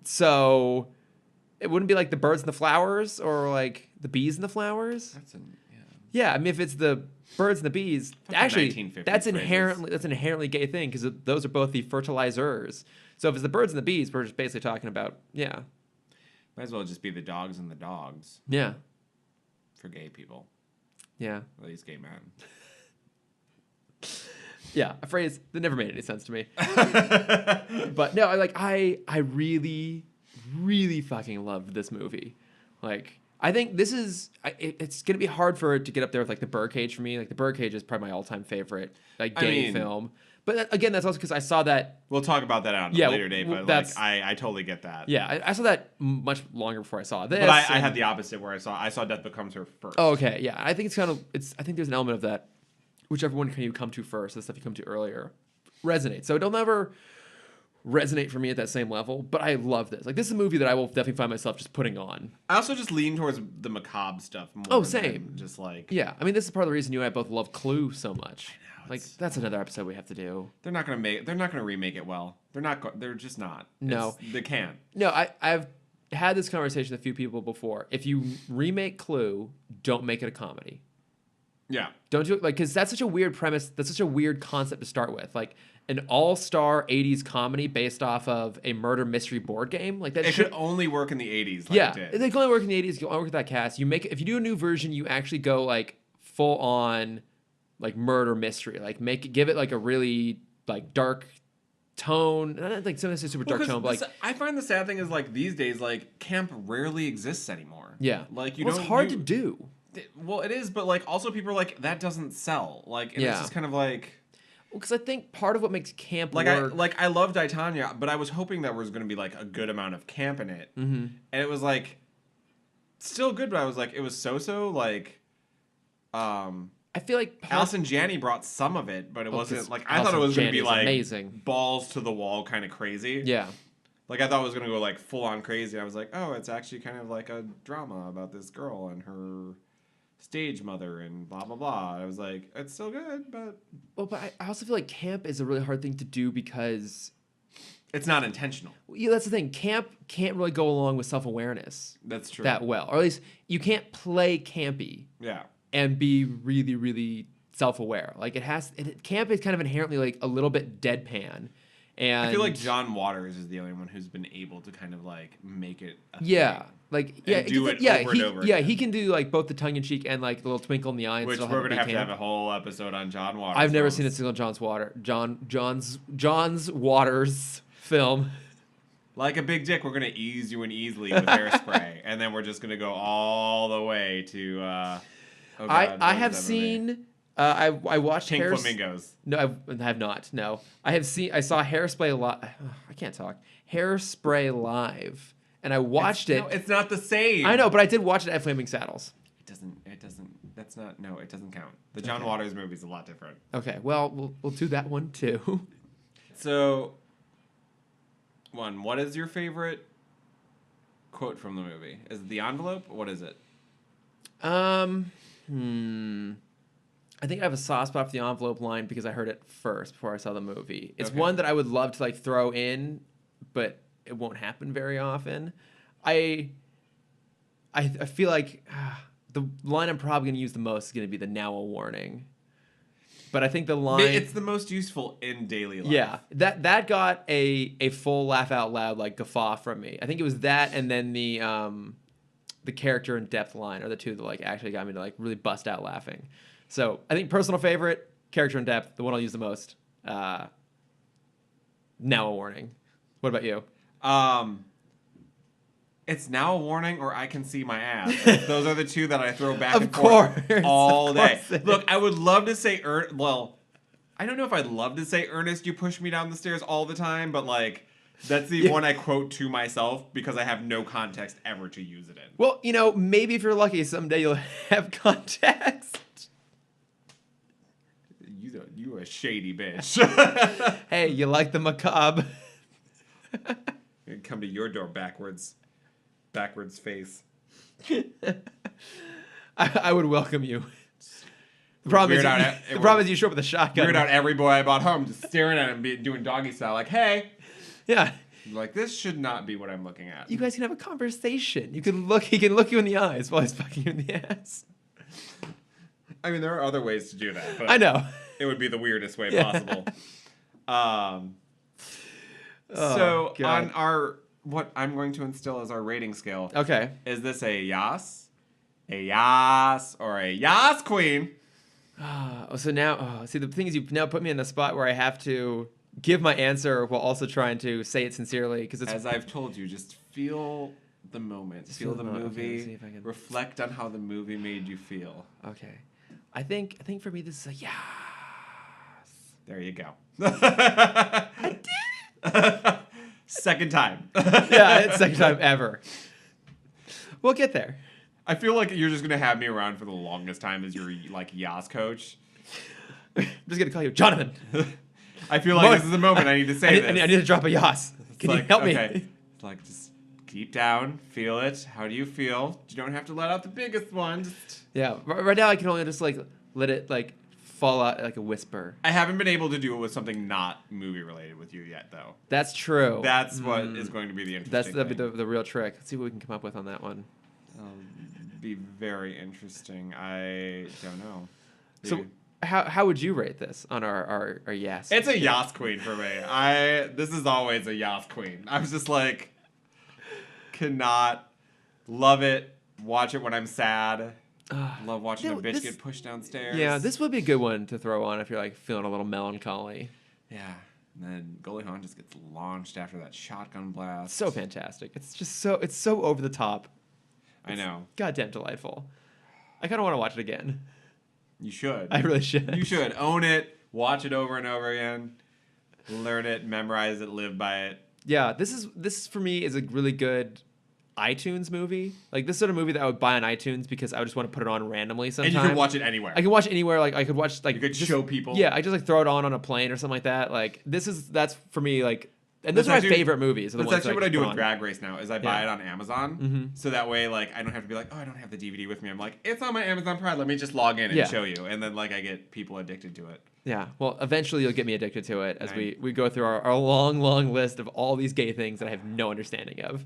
So, it wouldn't be, like, the birds and the flowers or, like, the bees and the flowers? Yeah, I mean, if it's the birds and the bees, actually, that's an inherently gay thing because those are both the fertilizers. So, if it's the birds and the bees, we're just basically talking about, Might as well just be the dogs and the dogs. Yeah. For gay people. Yeah. At least gay men. Yeah, a phrase that never made any sense to me. But no, I really, really fucking loved this movie. Like, I think this is, it's going to be hard for it to get up there with, like, The Birdcage for me. Like, The Birdcage is probably my all-time favorite, like, gay film. But again, that's also because I saw that. We'll talk about that on a later date, but like, I totally get that. Yeah, I saw that much longer before I saw this. But I had the opposite where I saw Death Becomes Her first. Oh, okay, yeah. I think I think there's an element of that. Whichever one can you come to first, the stuff you come to earlier, resonates. So it'll never resonate for me at that same level, but I love this. Like, this is a movie that I will definitely find myself just putting on. I also just lean towards the macabre stuff more. Oh, same. Just like... Yeah, I mean, this is part of the reason you and I both love Clue so much. Like, that's another episode we have to do. They're not gonna remake it well. They're just not. No. They can't. No, I've had this conversation with a few people before. If you remake Clue, don't make it a comedy. Yeah. Don't do it, like, because that's such a weird premise. That's such a weird concept to start with. Like, an all-star 80s comedy based off of a murder mystery board game. Like, that it could only work in the 80s. Like yeah. It did. They can only work in the 80s. You can only work with that cast. If you do a new version, you actually go, like, full-on... like murder mystery, like give it like a really like dark tone. I don't think sometimes it's super dark tone, but like I find the sad thing is like these days like camp rarely exists anymore. Yeah, like it's hard to do. Well, it is, but like also people are like that doesn't sell. Like, and it's Yeah. just kind of like. Well, because I think part of what makes camp Like work. I love Titania, but I was hoping that there was going to be like a good amount of camp in it, and it was like still good, but I was like it was so like. I feel like Allison Janney brought some of it, but it wasn't 'cause like I thought it was going to be Janney's like amazing. balls to the wall kind of crazy. Yeah. Like I thought it was going to go like full on crazy. I was like, oh, it's actually kind of like a drama about this girl and her stage mother and blah blah blah. I was like, it's still good, but I also feel like camp is a really hard thing to do because it's not intentional. yeah, that's the thing. Camp can't really go along with self-awareness That's true. that well, or at least you can't play campy Yeah. and be really, really self-aware. Like camp is kind of inherently like a little bit deadpan. And I feel like John Waters is the only one who's been able to kind of like make it a yeah, thing. like And yeah, do it yeah, over and over yeah, again. he can do like both the tongue in cheek and like the little twinkle in the eye. And Which still we're have gonna it have be to have camp. a whole episode on John Waters. I've never films. seen a single John's Waters film. Like a big dick, we're gonna ease you in easily with hairspray, and then we're just gonna go all the way to. Oh God, I what have is that movie? seen. I watched Pink Hairs- Flamingos. No, I have not. No, I saw Hairspray live. I can't talk. Hairspray live, and I watched it. No, it's not the same. I know, but I did watch it at Flaming Saddles. It doesn't. That's not. No, it doesn't count. The John Waters movie is a lot different. Okay, well we'll do that one too. So, what is your favorite quote from the movie? Is it the envelope? What is it? I think I have a soft spot for the envelope line because I heard it first before I saw the movie. It's Okay. one that I would love to like throw in, but it won't happen very often. I feel like the line I'm probably going to use the most is going to be the "now a warning." But I think the line It's the most useful in daily life. yeah, that got a full laugh out loud like guffaw from me. I think it was that and then the character in depth line are the two that like actually got me to like really bust out laughing. So I think personal favorite, character in depth, the one I'll use the most. Now a warning. What about you? It's now a warning, or I can see my ass. Those are the two that I throw back Of and forth course, all of day. course it Look, I would love to say well, I don't know if I'd love to say Ernest, you push me down the stairs all the time, but like that's the one I quote to myself because I have no context ever to use it in. Well, maybe if you're lucky, someday you'll have context. You a shady bitch. Hey, you like the macabre? Come to your door backwards face. I would welcome you. The problem is you show up with a shotgun. Weird out every boy I bought home, just staring at him, doing doggy style, like, hey. Yeah. Like, this should not be what I'm looking at. You guys can have a conversation. He can look you in the eyes while he's fucking you in the ass. I mean, there are other ways to do that, but I know. it would be the weirdest way Yeah. possible. Oh, God. On our what I'm going to instill as our rating scale, Okay. is this a Yaass, or a Yaass Queen? So now, see, the thing is, you've now put me in the spot where I have to give my answer while also trying to say it sincerely because it's As I've told you, just feel the moment, feel the moment. Okay, movie, let's see if I can- reflect on how the movie made you feel. okay. I think for me this is a yes. There you go. I did. Second time. Yeah, it's second time ever. We'll get there. I feel like you're just gonna have me around for the longest time as your like Yaass coach. I'm just gonna call you Jonathan. I feel like this is the moment I need to say I this. need to drop a Yaass. Can you help me? It's like just deep down, feel it. How do you feel? You don't have to let out the biggest one. Just... Yeah, right now I can only just like let it like fall out like a whisper. I haven't been able to do it with something not movie related with you yet, though. That's true. That's what is going to be the interesting. That'd be thing. the real trick. Let's see what we can come up with on that one. Be very interesting. I don't know. So how would you rate this on our yes? It's a Yaass Queen for me. This is always a Yaass Queen. I was just like, cannot love it. Watch it when I'm sad. Love watching a bitch get pushed downstairs. Yeah, this would be a good one to throw on if you're like feeling a little melancholy. Yeah. And then Goalie Hawn just gets launched after that shotgun blast. So fantastic. It's so over the top. I know. Goddamn delightful. I kind of want to watch it again. You should. I really should. You should. Own it. Watch it over and over again. Learn it. Memorize it. Live by it. Yeah, this for me is a really good iTunes movie. Like, this sort of movie that I would buy on iTunes because I would just want to put it on randomly sometime. And you can watch it anywhere. I can watch it anywhere. Like, I could watch, like... You could show people. Yeah, I just, like, throw it on a plane or something like that. Like, that's for me, like... And those are my favorite movies. That's actually what I do with Drag Race now, is I buy it on Amazon. Mm-hmm. So that way, like, I don't have to be like, oh, I don't have the DVD with me. I'm like, it's on my Amazon Prime. Let me just log in and show you. And then, like, I get people addicted to it. Yeah, well, eventually you'll get me addicted to it as we go through our long, long list of all these gay things that I have no understanding of.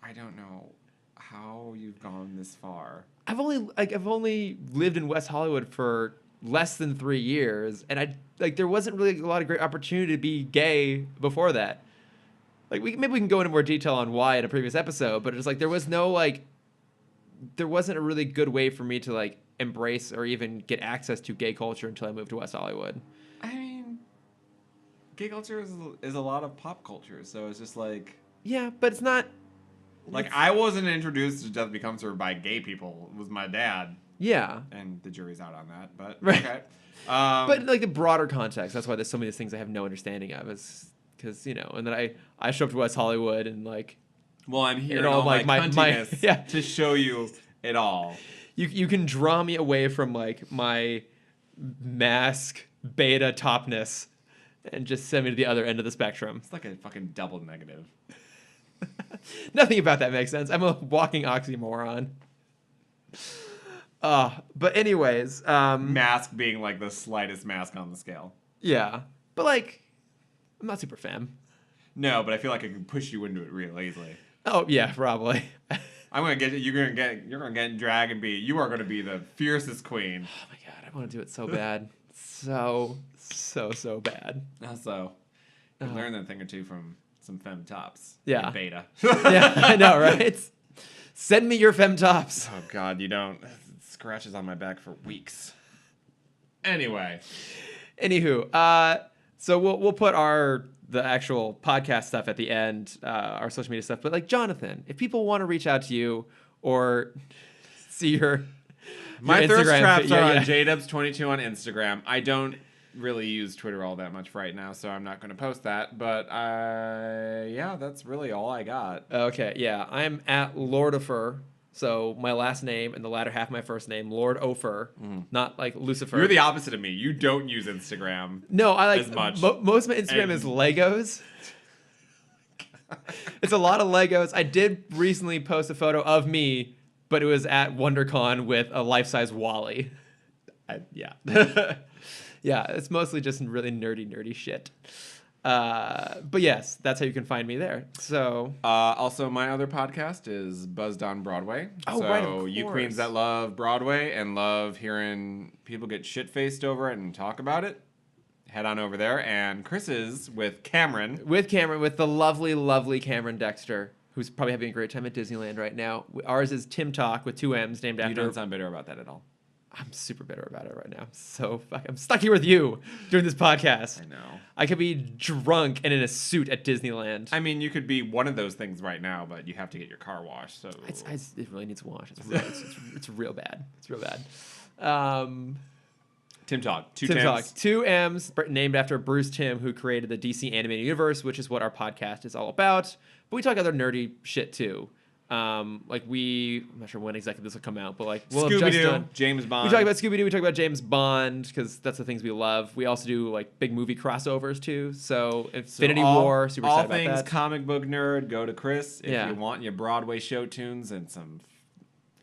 I don't know how you've gone this far. I've only lived in West Hollywood for less than 3 years, and there wasn't really a lot of great opportunity to be gay before that. Like, maybe we can go into more detail on why in a previous episode, but it's like there wasn't a really good way for me to like embrace or even get access to gay culture until I moved to West Hollywood. I mean, gay culture is a lot of pop culture, so it's just like... Yeah, but it's not... Like, I wasn't introduced to Death Becomes Her by gay people. It was my dad. Yeah. And the jury's out on that, but right. Okay. But, like, the broader context, that's why there's so many things I have no understanding of, is because, you know, and then I show up to West Hollywood and, like... Well, I'm here in all like my cuntiness to show you it all. You can draw me away from, like, my mask beta topness and just send me to the other end of the spectrum. It's like a fucking double negative. Nothing about that makes sense. I'm a walking oxymoron. But anyways, mask being like the slightest mask on the scale. Yeah, but like, I'm not super femme. No, but I feel like I can push you into it real easily. Oh yeah, probably. I'm gonna get you. You're gonna get in drag and you are gonna be the fiercest queen. Oh my god, I want to do it so bad, so bad. Also, you learn a thing or two from some femme tops. Yeah. In beta. Yeah, I know, right? Send me your femme tops. Oh God, you don't. Scratches on my back for weeks. Anyway. Anywho, so we'll put the actual podcast stuff at the end, our social media stuff. But like, Jonathan, if people want to reach out to you or see your my thirst Instagram, traps are on JDubs22 on Instagram. I don't really use Twitter all that much right now, so I'm not going to post that. But yeah, that's really all I got. Okay, yeah, I'm at Lordifer. So my last name and the latter half of my first name, Lord Ofer, not like Lucifer. You're the opposite of me. You don't use Instagram. No, I like as much. Most of my Instagram is Legos. It's a lot of Legos. I did recently post a photo of me, but it was at WonderCon with a life-size Wally. Yeah. Yeah, it's mostly just really nerdy shit. But yes, that's how you can find me there. So also, my other podcast is Buzzed on Broadway. Oh, so right, of course. You queens that love Broadway and love hearing people get shit-faced over it and talk about it, head on over there. And Chris's with Cameron. With the lovely Cameron Dexter, who's probably having a great time at Disneyland right now. Ours is Tim Talk with 2 M's named after... You don't sound bitter about that at all. I'm super bitter about it right now. I'm stuck here with you doing this podcast. I know. I could be drunk and in a suit at Disneyland. I mean, you could be one of those things right now, but you have to get your car washed. So it really needs a wash. It's real bad. It's real bad. Tim Talk. Tim Talk. 2 M's named after Bruce Timm, who created the DC animated universe, which is what our podcast is all about. But we talk other nerdy shit too. I'm not sure when exactly this will come out, but like we'll have just done James Bond. We talk about Scooby-Doo, we talk about James Bond, because that's the things we love. We also do like big movie crossovers too. So Infinity War, super excited about that. All things comic book nerd, go to Chris. If Yeah. you want your Broadway show tunes and some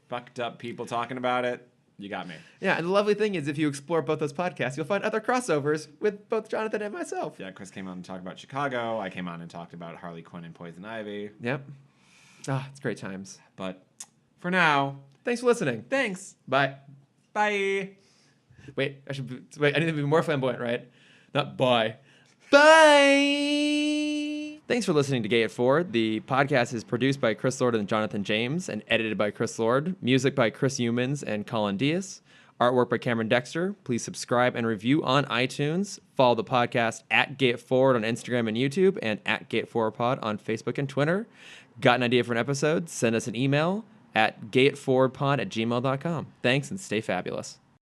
fucked up people talking about it, you got me. Yeah, and the lovely thing is if you explore both those podcasts, you'll find other crossovers with both Jonathan and myself. Yeah, Chris came on and talked about Chicago. I came on and talked about Harley Quinn and Poison Ivy. Yep. It's great times. But for now, thanks for listening. thanks. Bye. Bye. Wait, I need to be more flamboyant, right? Not bye. Bye. Thanks for listening to Gay at 4. The podcast is produced by Chris Lord and Jonathan James and edited by Chris Lord. Music by Chris Humans and Colin Diaz. Artwork by Cameron Dexter. Please subscribe and review on iTunes. Follow the podcast at Gay at Forward on Instagram and YouTube and at Gay at Forward Pod on Facebook and Twitter. Got an idea for an episode? Send us an email, at gayitforwardpod@gmail.com. Thanks and stay fabulous.